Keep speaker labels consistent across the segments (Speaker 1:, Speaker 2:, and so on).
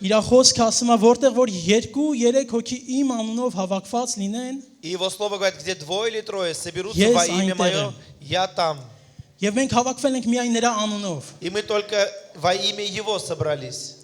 Speaker 1: Իր խոսքը ասում է, որտեղ որ 2-3 հոգի իմ անունով հավաքված լինեն,
Speaker 2: И его слово говорит, где двое или трое соберутся
Speaker 1: Ես
Speaker 2: во имя
Speaker 1: այնտեղ
Speaker 2: мое,
Speaker 1: եմ.
Speaker 2: я там.
Speaker 1: եւ մենք հավաքվել ենք միայն նրա անունով։
Speaker 2: И мы только во имя его собрались.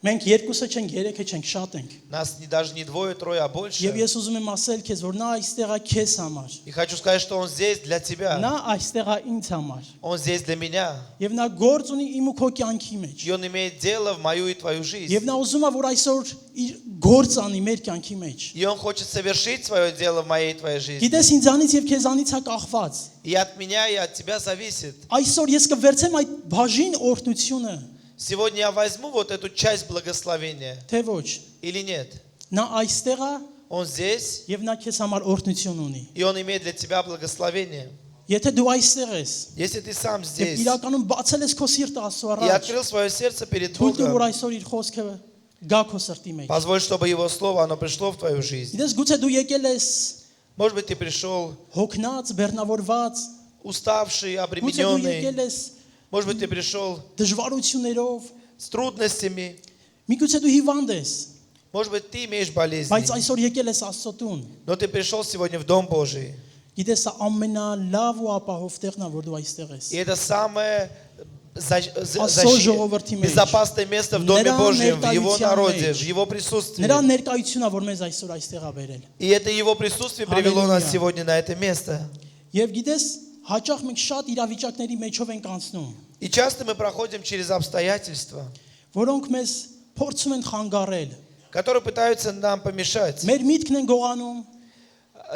Speaker 1: Մենք երկուսը չենք, երեքը չենք, շատ ենք։
Speaker 2: Нас даже не двое, трое, а
Speaker 1: Եվ
Speaker 2: больше.
Speaker 1: ես ուզում եմ ասել քեզ, որ նա այստեղ է քեզ համար։
Speaker 2: И хочу сказать, что он здесь для тебя.
Speaker 1: Նա այստեղ է ինձ համար։
Speaker 2: Он здесь для меня.
Speaker 1: Եվ նա գործ ունի իմ ու քո կյանքի մեջ։
Speaker 2: И он имеет дело в мою и твою жизнь.
Speaker 1: Եվ նա ուզում է, որ այսօր իր գործ անի մեր кյանքի մեջ։
Speaker 2: И он хочет совершить свое дело в моей и твоей жизни.
Speaker 1: Գիտես ինձանից եւ քեզանից է կախված։
Speaker 2: И от меня, и от тебя зависит.
Speaker 1: Այսօր ես կվերցեմ այդ բաժին օրհնությունը,
Speaker 2: Сегодня я возьму вот эту часть благословения
Speaker 1: թե ոչ։
Speaker 2: или нет.
Speaker 1: Նա այստեղ է
Speaker 2: Он здесь,
Speaker 1: եւ նա քեզ համար օրհնություն ունի։
Speaker 2: и он имеет для тебя благословение.
Speaker 1: Եթե դու այստեղ ես,
Speaker 2: Если ты сам
Speaker 1: եւ
Speaker 2: здесь
Speaker 1: իրականում բացել ես քո սիրտը Աստծո
Speaker 2: и
Speaker 1: առաջ,
Speaker 2: открыл свое сердце перед
Speaker 1: թույլ տուր, որ
Speaker 2: Богом,
Speaker 1: այսօր իր խոսքը գա քո սրտի մեջ։
Speaker 2: позволь, чтобы его слово, оно пришло в твою жизнь.
Speaker 1: Գիտես, գուցե դու եկել ես
Speaker 2: Может быть, ты пришел
Speaker 1: հոգնած, բեռնավորված,
Speaker 2: уставший,
Speaker 1: գուցե դու
Speaker 2: обремененный.
Speaker 1: եկել ես
Speaker 2: Может быть, ты пришел
Speaker 1: դժվարություններով,
Speaker 2: с трудностями.
Speaker 1: միգուցե դու հիվանդ ես,
Speaker 2: Может быть, ты имеешь болезни.
Speaker 1: բայց այսօր եկել ես Աստծո տուն։
Speaker 2: Но ты пришел сегодня в Дом Божий.
Speaker 1: Գիտես, սա ամենալավ ու ապահով տեղն է, որ դու այստեղ ես։
Speaker 2: И это самое
Speaker 1: Աստծո ժողովրդի մեջ,
Speaker 2: безопасное место в Доме
Speaker 1: Նրա
Speaker 2: Божьем, в Его
Speaker 1: ներկայության
Speaker 2: народе,
Speaker 1: մեջ,
Speaker 2: в Его присутствии.
Speaker 1: Նրա ներկայությունն է, որ մեզ այսօր այստեղ ա բերել։
Speaker 2: И это Его присутствие привело нас
Speaker 1: Аллилуйя.
Speaker 2: сегодня на это место.
Speaker 1: Եվ գիտես, հաճախ մենք շատ իրավիճակների մեջով ենք անցնում,
Speaker 2: И часто мы проходим через обстоятельства,
Speaker 1: որոնք մեզ փորձում են խանգարել։
Speaker 2: которые пытаются нам помешать.
Speaker 1: Մեր միտքն են գողանում,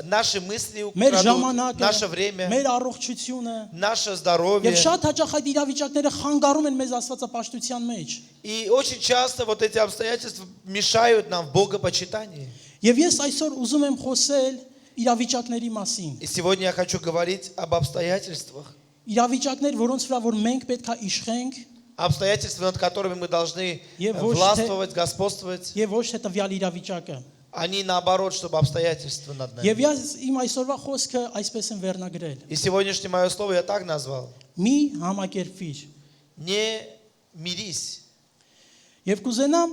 Speaker 2: Наши мысли
Speaker 1: մեր
Speaker 2: украдут,
Speaker 1: ժամանակը,
Speaker 2: наше время,
Speaker 1: մեր առողջությունը,
Speaker 2: наше здоровье.
Speaker 1: եւ շատ հաճախ այդ իրավիճակները խանգարում են մեզ աստվածապաշտության մեջ։
Speaker 2: И очень часто вот эти обстоятельства мешают нам в богопочитании.
Speaker 1: Եվ ես այսօր уզում եմ խոսել իրավիճակների մասին։
Speaker 2: И сегодня я хочу говорить об обстоятельствах.
Speaker 1: Իրավիճակներ, որոնց վրա որ մենք պետք է իշխենք,
Speaker 2: Обстоятельства, над которыми мы должны
Speaker 1: Եվ ոչ թե-
Speaker 2: властвовать, господствовать.
Speaker 1: եւ ոչ թե տվյալ իրավիճակը։
Speaker 2: Они наоборот, чтобы обстоятельства над
Speaker 1: Եվ
Speaker 2: нами.
Speaker 1: ես իմ այսօրվա խոսքը այսպես եմ վերնագրել.
Speaker 2: И сегодняшнее мое слово я так назвал.
Speaker 1: Մի համակերպվիր։
Speaker 2: Не мирись.
Speaker 1: Եվ կուզենամ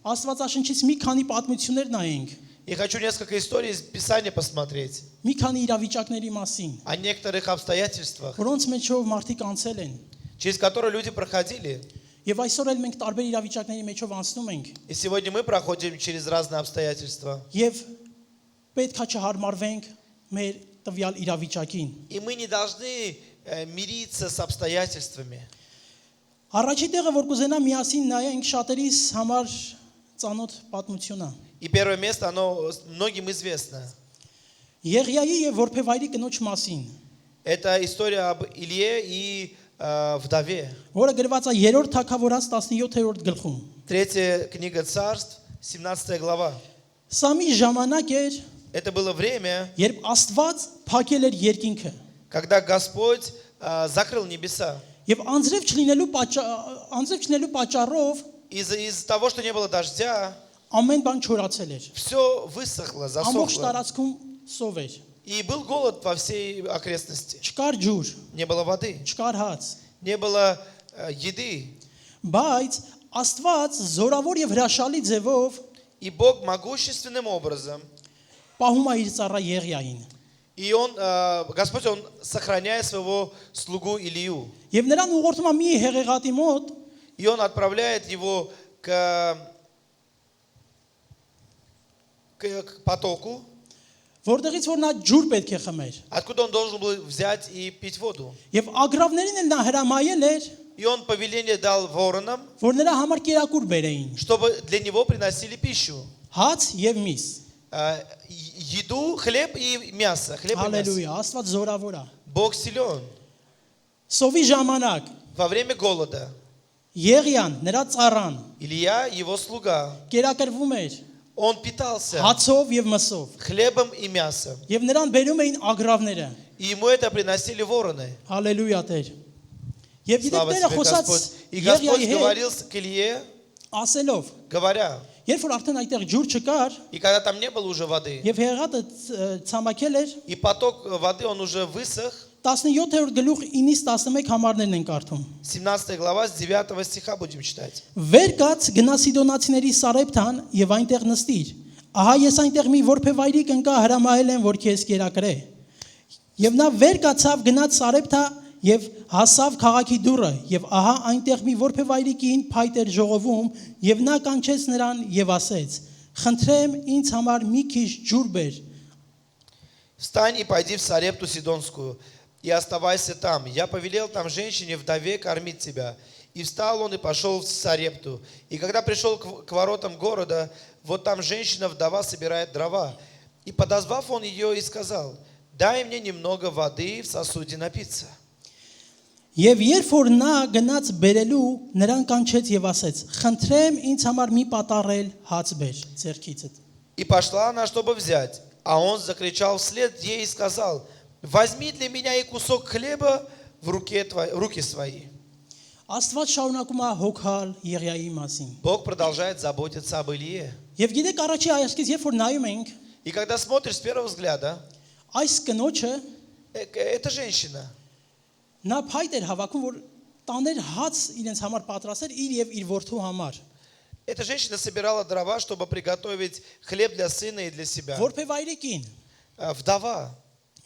Speaker 1: Աստվածաշնչից մի քանի պատմություններ նայենք,
Speaker 2: И хочу несколько историй из Писания посмотреть.
Speaker 1: մի քանի իրավիճակների մասին,
Speaker 2: О некоторых обстоятельствах,
Speaker 1: որոնց մեջով մարդիկ անցել են։
Speaker 2: через которые люди проходили.
Speaker 1: Եվ այսօր էլ մենք տարբեր իրավիճակների մեջով անցնում ենք։
Speaker 2: И сегодня мы проходим через разные обстоятельства.
Speaker 1: Եվ պետք է չհարմարվենք մեր տվյալ իրավիճակին։
Speaker 2: И мы не должны мириться с обстоятельствами.
Speaker 1: Առաջի տեղը որ կուզենամ միասին նայենք շատերիս համար ծանոթ պատմությունն է։
Speaker 2: И первое место, оно многим известно.
Speaker 1: Եղիայի եւ որբևայրի կնոջ մասին,
Speaker 2: Это история об Илье и вдове.
Speaker 1: որը գրված է 3-րդ թագավորաց 17-րդ գլխում։
Speaker 2: Третья книга Царств, 17 глава.
Speaker 1: Սա մի ժամանակ էր,
Speaker 2: Это было время,
Speaker 1: երբ Աստված փակել էր երկինքը։
Speaker 2: когда Господь закрыл небеса.
Speaker 1: Եվ անձրև չնելու պատճառով
Speaker 2: Из-за того, что не было дождя,
Speaker 1: ամեն բան չորացել էր։
Speaker 2: все высохло,
Speaker 1: Ամբողջ
Speaker 2: засохло.
Speaker 1: տարածքում սով էր։
Speaker 2: И был голод во всей окрестности.
Speaker 1: Չկար ջուր,
Speaker 2: Не было воды,
Speaker 1: չկար հաց։
Speaker 2: не было еды.
Speaker 1: Բայց Աստված զորավոր եւ հրաշալի ձևով
Speaker 2: И Бог могущественным образом,
Speaker 1: պահում է իր ծառա Եղիային։
Speaker 2: и Господь, Он сохраняет своего слугу Илью.
Speaker 1: Եվ նրան ուղղորդում է մի հեղեղատի մոտ,
Speaker 2: И Он отправляет его к потоку,
Speaker 1: որտեղից որ նա ջուր պետք է խմեր։
Speaker 2: откуда он должен был взять и пить воду.
Speaker 1: Եվ ագրավներին էլ նա հրամայել էր,
Speaker 2: И он повеление дал воронам,
Speaker 1: որ նրա համար կերակուր բերեին։
Speaker 2: чтобы для него приносили пищу.
Speaker 1: Հաց եւ միս։
Speaker 2: Еду, хлеб и мясо. Хлеб и мясо.
Speaker 1: Հալելույա, Աստված զորավոր է։
Speaker 2: Бог силен.
Speaker 1: Սովի ժամանակ
Speaker 2: Во время голода
Speaker 1: Եղիան, նրա ծառան,
Speaker 2: Илья, его слуга,
Speaker 1: կերակրվում էր
Speaker 2: он питался
Speaker 1: հացով եւ մսով։
Speaker 2: хлебом и мясом.
Speaker 1: Եվ նրան բերում էին ագրավները։
Speaker 2: И ему это приносили вороны.
Speaker 1: Հալելույա Տեր։ Եվ գիտեք
Speaker 2: Слава
Speaker 1: Տերը
Speaker 2: тебе,
Speaker 1: խոսած
Speaker 2: Господь. И Господь
Speaker 1: Եղիայի հետ
Speaker 2: говорил к Илье,
Speaker 1: ասելով,
Speaker 2: говоря,
Speaker 1: երբ որ արդեն այդտեղ ջուր չկար,
Speaker 2: и когда там не было уже воды,
Speaker 1: եւ հեղեղատը ցամաքել էր,
Speaker 2: и поток воды, он уже высох,
Speaker 1: 17-րդ գլուխ 9-ից 11 համարներն են կարդում։
Speaker 2: 17 глава, с 9 стиха будем читать.
Speaker 1: Վեր կաց գնա Սիդոնացիների Սարեփթան եւ այնտեղ նստիր։ Ահա ես այնտեղ մի որբևայրի կնկա հրամայել եմ, որ քեզ կերակրե։ Եվ նա վեր կացավ գնաց Սարեփթա եւ հասավ քաղաքի դուռը եւ ահա այնտեղ մի որբևայրի կին փայտ էր ժողովում եւ նա կանչեց նրան եւ ասեց. «Խնդրեմ ինձ համար մի քիչ ջուր բեր»։
Speaker 2: Встань и пойди в Сарепту Сидонскую, и оставайся там. Я повелел там женщине вдове кормить тебя. И встал он и пошел в Сарепту. И когда пришел к воротам города, вот там женщина-вдова собирает дрова. И подозвав он ее и сказал: дай мне немного воды в сосуде напиться.
Speaker 1: Եվ երբ որ նա գնաց բերելու, նրան կանչեց եւ ասեց. «Խնդրեմ ինձ համար մի պատառել հաց բեր ձեռքիցդ»։
Speaker 2: И пошла она, чтобы взять. А он закричал вслед ей и сказал: возьми для меня и кусок хлеба в руки свои.
Speaker 1: Աստված շարունակում է հոգալ Եղիայի մասին։
Speaker 2: Бог продолжает заботиться об Илие.
Speaker 1: Եվ գիտեք առաջի հայացքից երբ որ նայում ենք,
Speaker 2: И когда смотришь с первого взгляда,
Speaker 1: այս կնոջը
Speaker 2: эта женщина,
Speaker 1: նա փայտ էր հավաքում, որ տաներ հաց իրենց համար պատրաստեր իր եւ իր որդու համար։
Speaker 2: эта женщина собирала дрова, чтобы приготовить хлеб для сына и для себя.
Speaker 1: Որբևայրի կին,
Speaker 2: Вдова.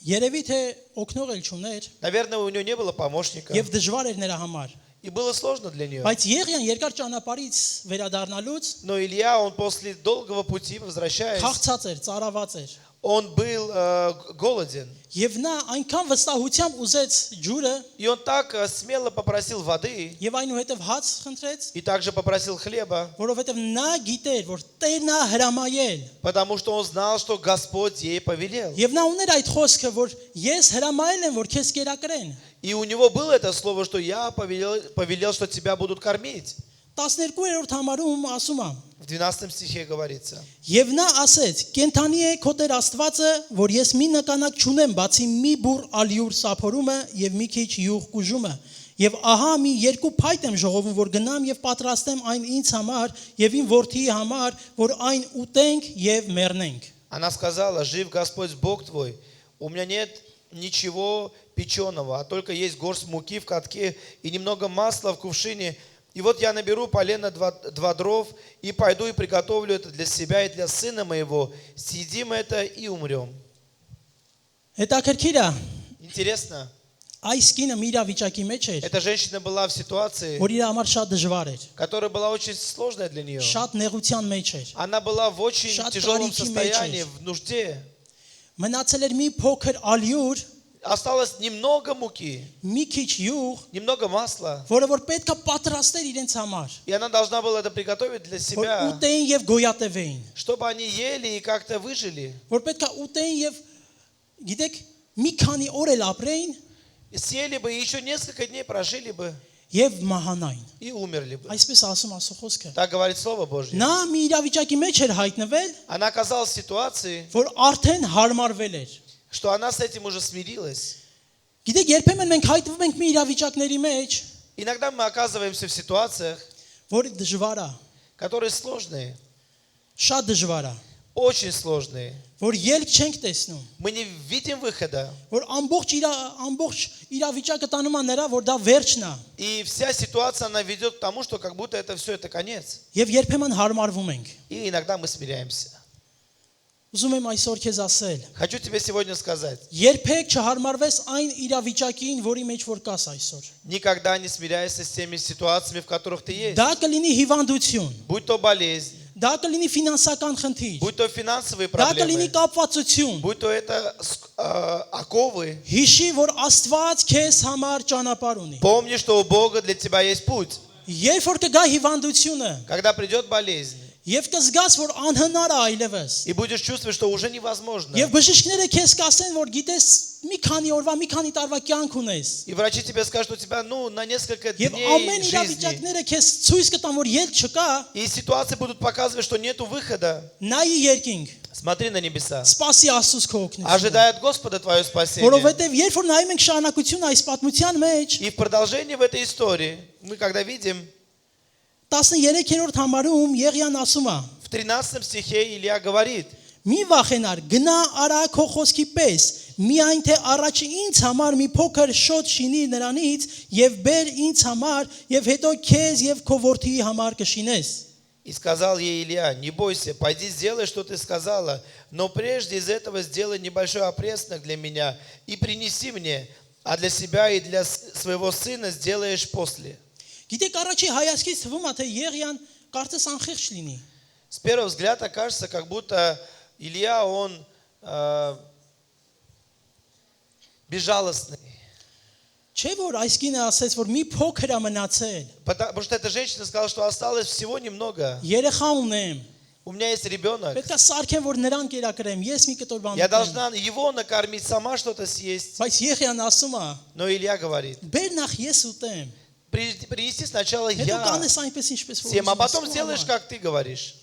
Speaker 1: երևի թե օգնող էլ չուներ
Speaker 2: Наверное, у нее не было помощника.
Speaker 1: եւ դժվար էր նրա համար։
Speaker 2: И было сложно для нее.
Speaker 1: Բայց Եղիան երկար ճանապարհից վերադառնալուց
Speaker 2: Но Илья, он после долгого пути, возвращаясь,
Speaker 1: քաղցած էր, ծարաված էր։
Speaker 2: он был голоден.
Speaker 1: Եվ նա այնքան վստահությամբ ուզեց ջուրը
Speaker 2: И он так смело попросил воды
Speaker 1: եւ այնուհետեւ հաց խնդրեց,
Speaker 2: и также попросил хлеба,
Speaker 1: որովհետեւ նա գիտեր, որ Տերն է հրամայել։
Speaker 2: потому что он знал, что Господь ей повелел.
Speaker 1: Եվ նա ուներ այդ խոսքը, որ ես հրամայել եմ, որ քեզ կերակրեն։
Speaker 2: И у него было это слово, что я повелел, что тебя будут кормить.
Speaker 1: 12-րդ համարում ասում է.
Speaker 2: В 12 стихе говорится.
Speaker 1: Եվ նա ասեց. «Կենթանի է քո Տեր Աստվածը, որ ես մի նկանակ չունեմ, բացի մի բուռ ալյուր սափորումը եւ մի քիչ յուղ կուժումը։ Եվ ահա մի երկու փայտ եմ ժողովում, որ գնամ եւ պատրաստեմ այն ինձ համար եւ իմ որդիի համար, որ այն ուտենք եւ մեռնենք»։
Speaker 2: Она сказала: жив Господь Бог твой, у меня нет ничего печеного, а только есть горсть муки в катке и немного масла в кувшине. И вот я наберу полено 2 дров и пойду и приготовлю это для себя и для сына моего. Съедим это и умрем.
Speaker 1: Հետաքրքիր է,
Speaker 2: Интересно,
Speaker 1: այս կինը մի իրավիճակի մեջ էր,
Speaker 2: эта женщина была в ситуации,
Speaker 1: որ իր համար շատ դժվար էր,
Speaker 2: которая была очень сложная для нее.
Speaker 1: շատ նեղության մեջ էր։
Speaker 2: Она была в очень
Speaker 1: Շատ
Speaker 2: тяжелом
Speaker 1: կարիքի
Speaker 2: состоянии,
Speaker 1: մեջ էր։
Speaker 2: в нужде.
Speaker 1: Մնացել էր մի փոքր ալյուր,
Speaker 2: Осталось немного муки,
Speaker 1: մի քիչ յուղ,
Speaker 2: немного масла.
Speaker 1: որը որ պետքա պատրաստեր իրենց համար,
Speaker 2: И она должна была это приготовить для
Speaker 1: որ
Speaker 2: себя,
Speaker 1: ուտեին եւ գոյատևեին,
Speaker 2: чтобы они ели и как-то выжили.
Speaker 1: որ պետքա ուտեին եւ գիտեք մի քանի օր էլ ապրեին
Speaker 2: И съели бы, и еще несколько дней прожили бы
Speaker 1: եւ մահանային։
Speaker 2: и умерли бы.
Speaker 1: Այսպես ասում ասո խոսքը։
Speaker 2: Так говорит Слово Божье.
Speaker 1: Նա մի իրավիճակի մեջ էր հայտնվել,
Speaker 2: Она оказалась в ситуации,
Speaker 1: որ արդեն հարմարվել էր։
Speaker 2: что она с этим уже смирилась.
Speaker 1: Գիտեք, երբեմն մենք հայտնվում ենք մի իրավիճակների մեջ,
Speaker 2: Иногда мы оказываемся в ситуациях,
Speaker 1: որ դժվար է,
Speaker 2: которые сложные,
Speaker 1: շատ դժվար է,
Speaker 2: очень сложные.
Speaker 1: որ ելք չենք տեսնում,
Speaker 2: Мы не видим выхода.
Speaker 1: որ ամբողջ իրավիճակը տանում է նրա, որ դա վերջն է,
Speaker 2: И вся ситуация, она ведет к тому, что как будто это все, это конец.
Speaker 1: եւ երբեմն հարմարվում ենք։
Speaker 2: И иногда мы смиряемся.
Speaker 1: Ուզում եմ այսօր քեզ ասել,
Speaker 2: Хочу тебе сегодня сказать,
Speaker 1: երբեք չհարմարվես այն իրավիճակին, որի մեջ որ կաս այսօր։
Speaker 2: никогда не смиряйся с теми ситуациями, в которых ты есть.
Speaker 1: Դա կլինի հիվանդություն,
Speaker 2: Будь то болезнь,
Speaker 1: դա կլինի ֆինանսական խնդիր,
Speaker 2: будь то финансовые
Speaker 1: դա կլինի
Speaker 2: проблемы,
Speaker 1: կապվածություն։
Speaker 2: будь то это оковы.
Speaker 1: Հիշի, որ Աստված քեզ համար ճանապարհ ունի։
Speaker 2: Помни, что у Бога для тебя есть путь.
Speaker 1: Երբ որ կգա հիվանդությունը,
Speaker 2: Когда придет болезнь,
Speaker 1: եւ կզգաս, որ անհնար է այլևս,
Speaker 2: и будешь чувствовать, что уже невозможно.
Speaker 1: եւ բժիշկները քեզ կասեն, որ գիտես, մի քանի օրվա, մի քանի տարվա կյանք ունես։
Speaker 2: И врачи тебе скажут, что у тебя, на несколько
Speaker 1: Եվ
Speaker 2: дней
Speaker 1: ամեն
Speaker 2: жизни.
Speaker 1: իրավիճակները քեզ ցույց կտան, որ ելք չկա,
Speaker 2: И ситуации будут показывать, что нету выхода.
Speaker 1: նայի երկինք,
Speaker 2: Смотри на небеса.
Speaker 1: սպասի Աստծո քո օգնությունը։
Speaker 2: Ожидай от Господа твое спасение.
Speaker 1: Որովհետեւ երբ որ նայում ենք շարունակությունը այս պատմության մեջ,
Speaker 2: И в продолжении в этой истории, мы когда видим,
Speaker 1: 13-րդ համարում Եղիան ասում է.
Speaker 2: в 13 стихе Илья говорит:
Speaker 1: Մի վախենար, գնա արա քո խոսքի պես, միայն թե առաջ ինձ համար մի փոքր շոտ շինի նրանից եւ բեր ինձ համար եւ հետո քեզ եւ քո որդիի համար կշինես։
Speaker 2: И сказал ей Илья: не бойся, пойди сделай, что ты сказала, но прежде из этого сделай небольшой опреснок для меня и принеси мне, а для себя и для своего сына сделаешь после.
Speaker 1: Գիտեք, առաջի հայացքից թվում է թե Եղիան կարծես անխիղճ լինի։
Speaker 2: С первого взгляда кажется, как будто Илья, он безжалостный.
Speaker 1: Չէ՞ որ այս կինը ասեց, որ մի փոքր է մնացել։
Speaker 2: Потому что эта женщина сказала, что осталось всего немного.
Speaker 1: Երեխա ունեմ։
Speaker 2: У меня есть ребенок.
Speaker 1: Պետք է սարքեմ, որ նրան կերակրեմ, ես մի կտոր բան
Speaker 2: Я
Speaker 1: ունեմ։
Speaker 2: должна его накормить, сама что-то съесть.
Speaker 1: Բայց Եղիան ասում է.
Speaker 2: Но Илья говорит:
Speaker 1: Բեր նախ ես ուտեմ։
Speaker 2: принеси сначала
Speaker 1: Հետո
Speaker 2: я
Speaker 1: կանես այնպես ինչպես որ
Speaker 2: съем, а
Speaker 1: ուզում ես,
Speaker 2: потом
Speaker 1: քո
Speaker 2: сделаешь,
Speaker 1: համար։
Speaker 2: как ты говоришь.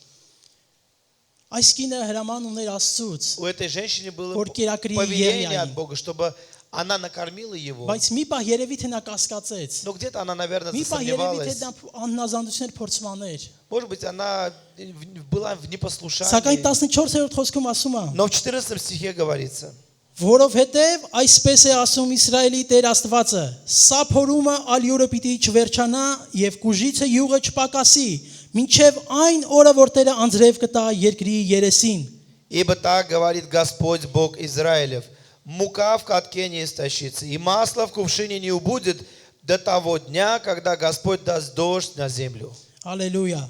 Speaker 1: Այս կինը հրաման ուներ Աստծուց,
Speaker 2: У этой женщины было
Speaker 1: որ կերակրի
Speaker 2: повеление
Speaker 1: Եղիային։
Speaker 2: от Бога, чтобы она накормила его.
Speaker 1: Բայց մի պահ երևի թե նա կասկածեց։
Speaker 2: Но где-то она, наверное,
Speaker 1: Մի պահ երևի թե
Speaker 2: засомневалась.
Speaker 1: դա աննազանդություններ փորձմաներ։
Speaker 2: Может быть, она была в
Speaker 1: Սակայն
Speaker 2: непослушании.
Speaker 1: 14-րդ խոսքում ասում է.
Speaker 2: Но в 14 стихе говорится:
Speaker 1: Որովհետև այսպես է ասում Իսրայելի Տեր Աստվածը. Սա փորումը ալյուրը պիտի չվերջանա եւ կուժիցը յուղը չպակասի, մինչեւ այն օրը որ Տերը անձրև կտա երկրի երեսին։
Speaker 2: Ибо так говорит Господь Бог Израилев: мука в катке не истощится, и масло в кувшине не убудет до того дня, когда Господь даст дождь на землю.
Speaker 1: Հալելույա։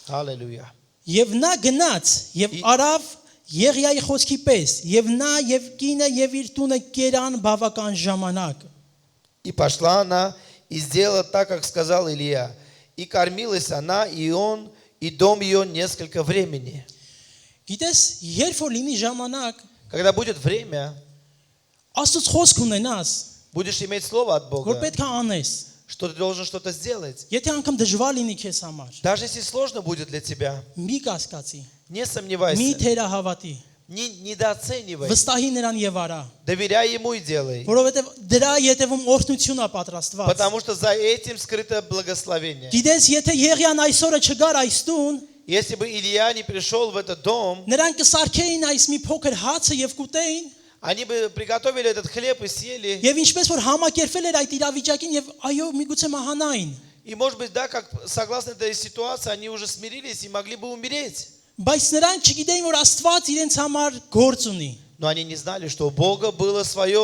Speaker 2: Аллилуйя.
Speaker 1: Եվ նա գնաց եւ արավ Եղիայի խոսքի պես, եւ նա եւ կինը եւ իր տունը կերան բավական ժամանակ։
Speaker 2: И пошла она и сделала так, как сказал Илья. И кормилась она, и он, и дом ее несколько времени.
Speaker 1: Գիտես, երբ որ լինի ժամանակ,
Speaker 2: Когда будет время,
Speaker 1: Աստծո խոսք ունենաս,
Speaker 2: будешь иметь слово от
Speaker 1: որ
Speaker 2: Бога,
Speaker 1: պետք է անես։
Speaker 2: что ты должен что-то сделать.
Speaker 1: Եթե անգամ դժվար լինի քեզ համար,
Speaker 2: Даже если сложно будет для тебя,
Speaker 1: մի կասկածի,
Speaker 2: не
Speaker 1: մի
Speaker 2: сомневайся,
Speaker 1: թերահավատի,
Speaker 2: не недооценивай,
Speaker 1: վստահի նրան եւ արա,
Speaker 2: доверяй Ему и делай.
Speaker 1: որովհետեւ դրա յետևում օրհնություն է պատրաստված։
Speaker 2: Потому что за этим скрыто благословение.
Speaker 1: Գիտես, եթե Եղիան այսօրը չգար այս տուն,
Speaker 2: Если бы Илья не пришел в этот дом,
Speaker 1: նրանք կսարքեին այս մի փոքր հացը եւ կուտեին,
Speaker 2: они бы приготовили этот хлеб и съели.
Speaker 1: եւ ինչպես որ համակերպվել էր այդ իրավիճակին եւ այո, միգուցե մահանային,
Speaker 2: И может быть, да, как согласно этой ситуации, они уже смирились и могли бы умереть.
Speaker 1: բայց նրանք չգիտեին, որ Աստված իրենց համար գործ ունի։
Speaker 2: Но они не знали, что у Бога было свое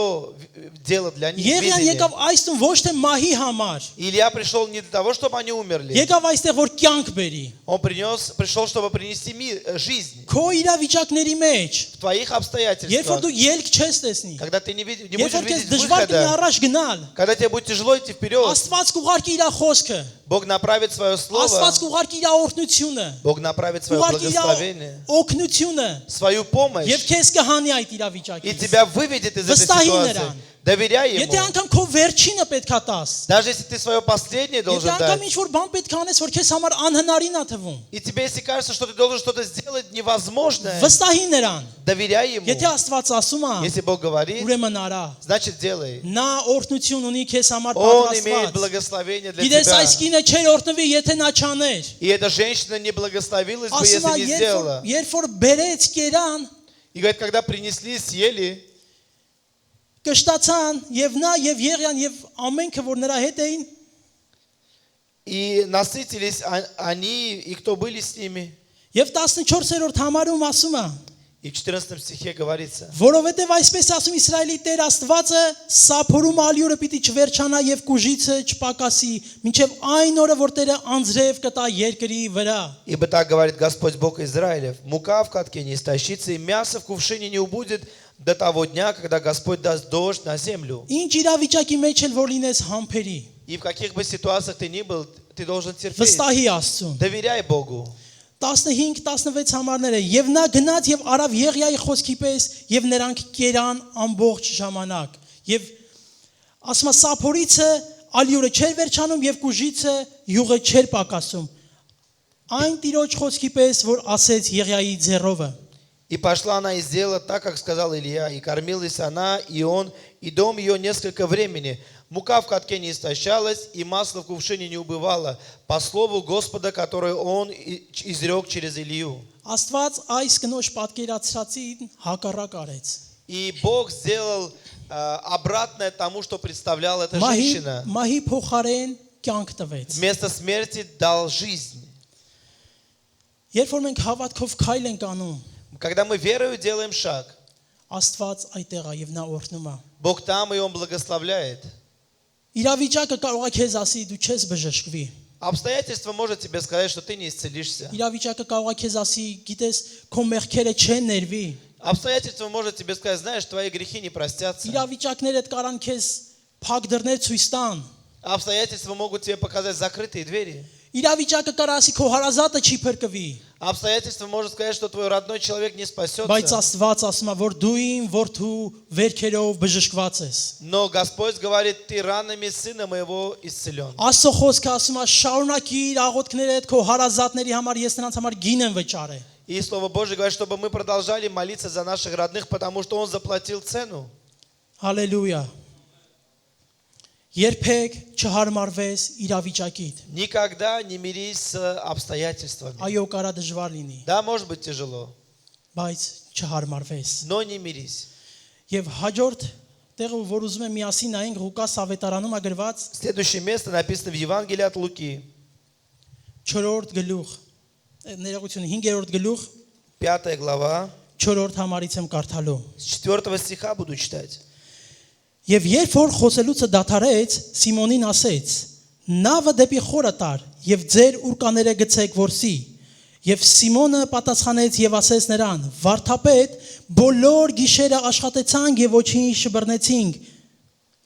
Speaker 2: дело для них.
Speaker 1: Եղիան
Speaker 2: видение.
Speaker 1: եկավ այս տուն ոչ թե մահի համար,
Speaker 2: Илья пришел не для того, чтобы они умерли.
Speaker 1: եկավ այստեղ որ կյանք բերի։
Speaker 2: Он пришел, чтобы принести мир, жизнь
Speaker 1: Քո իրավիճակների մեջ,
Speaker 2: в твоих
Speaker 1: երբ որ
Speaker 2: обстоятельствах.
Speaker 1: դու ելք չես տեսնի,
Speaker 2: Когда ты не
Speaker 1: երբ
Speaker 2: будешь
Speaker 1: որ քեզ
Speaker 2: видеть
Speaker 1: դժվար կլինի
Speaker 2: выхода,
Speaker 1: առաջ գնալ,
Speaker 2: когда тебе будет тяжело идти вперед,
Speaker 1: Աստված կուղարկի իր խոսքը,
Speaker 2: Бог направит свое слово,
Speaker 1: Աստված կուղարկի իր օրհնությունը,
Speaker 2: Бог направит свое
Speaker 1: կուղարկի իր
Speaker 2: благословение,
Speaker 1: օգնությունը
Speaker 2: свою помощь,
Speaker 1: եւ քեզ կհանի այդ
Speaker 2: и
Speaker 1: իրավիճակից։
Speaker 2: тебя выведет из этой
Speaker 1: Վստահի
Speaker 2: ситуации.
Speaker 1: նրան։
Speaker 2: Доверяй
Speaker 1: Եթե
Speaker 2: Ему.
Speaker 1: անգամ քո վերջինը պետքա տաս,
Speaker 2: Даже если ты свое последнее
Speaker 1: եթե
Speaker 2: должен
Speaker 1: անգամ
Speaker 2: дать,
Speaker 1: ինչ որ բան պետք է անես, որ քեզ համար անհնարին է թվում,
Speaker 2: и тебе, если кажется, что ты должен что-то сделать невозможное,
Speaker 1: վստահի նրան։
Speaker 2: доверяй Ему.
Speaker 1: Եթե Աստված ասում է,
Speaker 2: Если Бог говорит,
Speaker 1: ուրեմն արա։
Speaker 2: значит делай.
Speaker 1: Նա օրհնություն ունի քեզ համար
Speaker 2: Он имеет
Speaker 1: պատրաստված։
Speaker 2: благословение для
Speaker 1: Գիտես, այս
Speaker 2: тебя.
Speaker 1: կինը չէր օրհնվի, եթե նա չաներ։
Speaker 2: И эта женщина не благословилась бы,
Speaker 1: Ասում է,
Speaker 2: если не сделала.
Speaker 1: երբ որ բերեց կերան,
Speaker 2: И говорит, когда принесли, съели,
Speaker 1: կշտացան եւ նա եւ Եղիան եւ ամենքը որ նրա հետ էին,
Speaker 2: и насытились они, и кто были с ними.
Speaker 1: եւ 14-րդ համարում ասում է.
Speaker 2: И в 14 стихе говорится:
Speaker 1: Որովհետև այսպես ասում Իսրայելի Տեր Աստվածը, սա փորում ալյուրը պիտի չվերջանա եւ կուժիցը չպակասի, մինչեւ այն օրը որ Տերը անձրև կտա երկրի վրա։
Speaker 2: Ибо так говорит Господь Бог Израилев: мука в катке не истощится, и мясо в кувшине не убудет до того дня, когда Господь даст дождь на землю.
Speaker 1: Ինչ իրավիճակի մեջ էլ որ լինես համբերի,
Speaker 2: И в каких бы ситуациях ты ни был, ты должен терпеть.
Speaker 1: վստահի Աստծուն։
Speaker 2: Доверяй Богу.
Speaker 1: 15-16 համարները եւ նա գնաց եւ արավ Եղիայի խոսքի պես եւ նրանք կերան ամբողջ ժամանակ եւ ասում է սափորիցը ալյուրը չէր վերջանում եւ կուժիցը յուղը չէր պակասում այն տիրոջ խոսքի պես որ ասեց Եղիայի ձեռովը
Speaker 2: И пошла она и сделала так, как сказал Илья, и кормилась она, и он, и дом ее несколько времени. Мука в катке не истощалась, и масло в кувшине не убывало, по слову Господа, которое он изрек через Илью.
Speaker 1: Աստված այս կնոջ պատկերացրածին հակառակ արեց
Speaker 2: И Бог сделал обратное тому, что представляла эта женщина.
Speaker 1: Մահի փոխարեն կյանք տվեց։
Speaker 2: Вместо смерти дал жизнь.
Speaker 1: Երբ որ մենք հավատքով քայլ ենք անում,
Speaker 2: Когда мы верою делаем шаг,
Speaker 1: Աստված այդտեղ է եւ նա օրհնում է։
Speaker 2: Бог там, и Он благословляет.
Speaker 1: Իրավիճակը կարող է քեզ ասի դու չես բժշկվի։
Speaker 2: Обстоятельства может тебе сказать, что ты не исцелишься.
Speaker 1: Իրավիճակը կարող է քեզ ասի, գիտես, քո մեղքերը չեն ներվի։
Speaker 2: Обстоятельства может тебе сказать, знаешь, твои грехи не простятся.
Speaker 1: Իրավիճակները կարան քեզ փակ դռներ ցույց տան։
Speaker 2: Обстоятельства могут тебе показать закрытые двери.
Speaker 1: Իրավիճակը կարա ասի քո հարազատը չի փրկվի։
Speaker 2: Обстоятельства может сказать, что твой родной человек не
Speaker 1: Բայց
Speaker 2: спасется.
Speaker 1: Աստված ասում է, որ դու իմ որդու վերքերով բժշկված ես։
Speaker 2: Но Господь говорит, ты ранами сына моего исцелен.
Speaker 1: Աստծո խոսքը ասում է, շարունակիր աղոթքներդ քո հարազատների համար, ես նրանց համար գին եմ վճարել։
Speaker 2: И Слово Божье говорит, чтобы мы продолжали молиться за наших родных, потому что Он заплатил цену.
Speaker 1: Հալելույա։ Երբեք չհարմարվես իրավիճակիդ։
Speaker 2: Никогда не мирись с обстоятельствами.
Speaker 1: Այո, կարա դժվար լինի,
Speaker 2: Да, может быть тяжело,
Speaker 1: բայց չհարմարվես։
Speaker 2: но не мирись.
Speaker 1: Եվ հաջորդ տեղը, որ ուզում եմ միասին նայենք Ղուկաս ավետարանում ագրված
Speaker 2: Следующее место написано в Евангелии от Луки,
Speaker 1: 4-րդ գլուխ, ներողություն 5-րդ գլուխ,
Speaker 2: 5 глава,
Speaker 1: 4-րդ համարից եմ կարդալու։
Speaker 2: с 4 стиха буду читать.
Speaker 1: Եվ երբ որ խոսելուցը դադարեց, Սիմոնին ասեց. Նավը դեպի խորը տար եւ ձեր ուրկաները գցեք որսի։ Եվ Սիմոնը պատասխանեց եւ ասեց նրան. Վարդապետ, բոլոր գիշերը աշխատեցանք եւ ոչինչ չբռնեցինք։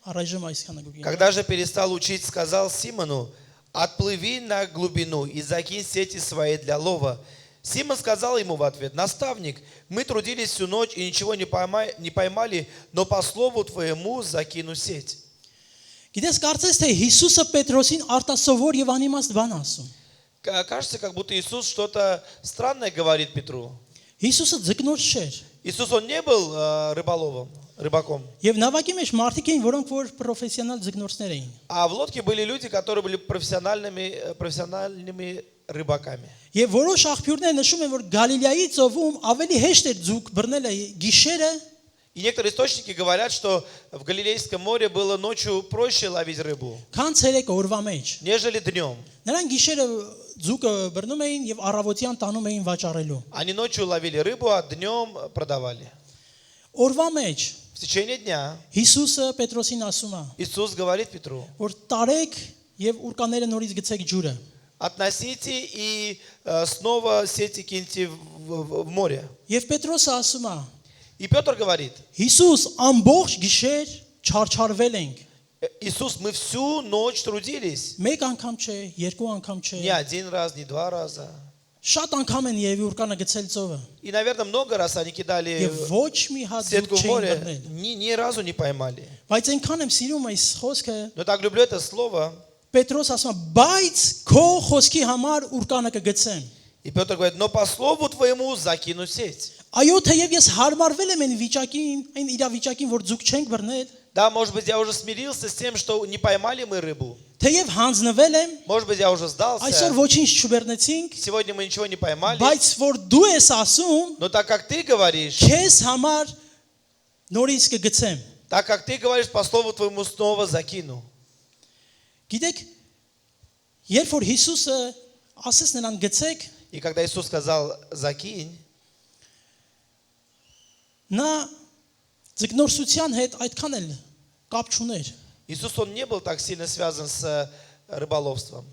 Speaker 1: Առայժմ այսքանը գուգին։
Speaker 2: Когда же перестал учить, сказал Симону, отплыви на глубину и закинь сети свои для лова. Симон сказал ему в ответ, наставник, мы трудились всю ночь и ничего не поймали, но по слову твоему закину сеть.
Speaker 1: Գիտես, կարծես թե Հիսուսը Պետրոսին արտասովոր եւ անիմաստ բան ասում։
Speaker 2: Кажется, как будто Иисус что-то странное говорит Петру.
Speaker 1: Հիսուսը ձգնորդ չէր։
Speaker 2: Иисус, Он не был рыбаком.
Speaker 1: Եվ նավակի մեջ մարդիկ էին, որոնք որ պրոֆեսիոնալ ձգնորդներ էին։
Speaker 2: А в лодке были люди, которые были профессиональными рыбаками.
Speaker 1: Եվ որոշ աղբյուրներ նշում են, որ Գալիլեայի ծովում ավելի հեշտ էր ձուկ բռնելը գիշերը,
Speaker 2: И некоторые источники говорят, что в Галилейском море было ночью проще ловить рыбу,
Speaker 1: քան ցերեկը օրվա մեջ։
Speaker 2: нежели днем.
Speaker 1: Նրանք գիշերը ձուկը բռնում էին եւ առավոտյան տանում էին վաճառելու։
Speaker 2: Они ночью ловили рыбу, а днем продавали.
Speaker 1: Օրվա մեջ
Speaker 2: В течение дня
Speaker 1: Հիսուսը Պետրոսին ասում է,
Speaker 2: Иисус говорит Петру,
Speaker 1: որ տարեք եւ ուրկաները նորից գցեք ջուրը։
Speaker 2: относите и снова сети киньте в море.
Speaker 1: Եվ Պետրոսը ասում է.
Speaker 2: И Петр говорит,
Speaker 1: Հիսուս ամբողջ գիշեր չարչարվել ենք։
Speaker 2: Иисус, мы всю ночь трудились.
Speaker 1: Մեկ անգամ չէ, երկու անգամ չէ։
Speaker 2: Не один раз, не два раза.
Speaker 1: Շատ անգամ են եւ ուրկանը գցել ծովը։
Speaker 2: И, наверное, много раз они кидали
Speaker 1: Եվ ոչ մի հատ
Speaker 2: сетку
Speaker 1: ձուկ
Speaker 2: в
Speaker 1: չէին
Speaker 2: море,
Speaker 1: բռնել։
Speaker 2: ни разу не поймали.
Speaker 1: Բայց այնքան եմ սիրում այս խոսքը,
Speaker 2: Но так люблю это слово.
Speaker 1: Պետրոս ասում է, բայց քո խոսքի համար ուրկանը կգցեմ։
Speaker 2: И Петр говорит, но по слову твоему закину сеть.
Speaker 1: Այո, թեև ես հարմարվել եմ այն վիճակին, այն իրավիճակին, որ ձուկ չենք բռնել,
Speaker 2: Да, может быть, я уже смирился с тем, что не поймали мы рыбу.
Speaker 1: թեև հանձնվել եմ,
Speaker 2: Может быть, я уже
Speaker 1: այսօր
Speaker 2: сдался.
Speaker 1: ոչինչ չբռնեցինք,
Speaker 2: Сегодня мы ничего не поймали.
Speaker 1: բայց որ դու ես ասում,
Speaker 2: Но так как ты говоришь,
Speaker 1: քեզ համար նորից կգցեմ։
Speaker 2: так как ты говоришь, по слову твоему снова закину.
Speaker 1: Գիտեք, երբ որ Հիսուսը ասես նրան գցեք,
Speaker 2: И когда Иисус сказал, закинь,
Speaker 1: նա ձգնորսության հետ այդքան էլ կապ չուներ։
Speaker 2: Иисус, Он не был так сильно связан с рыболовством.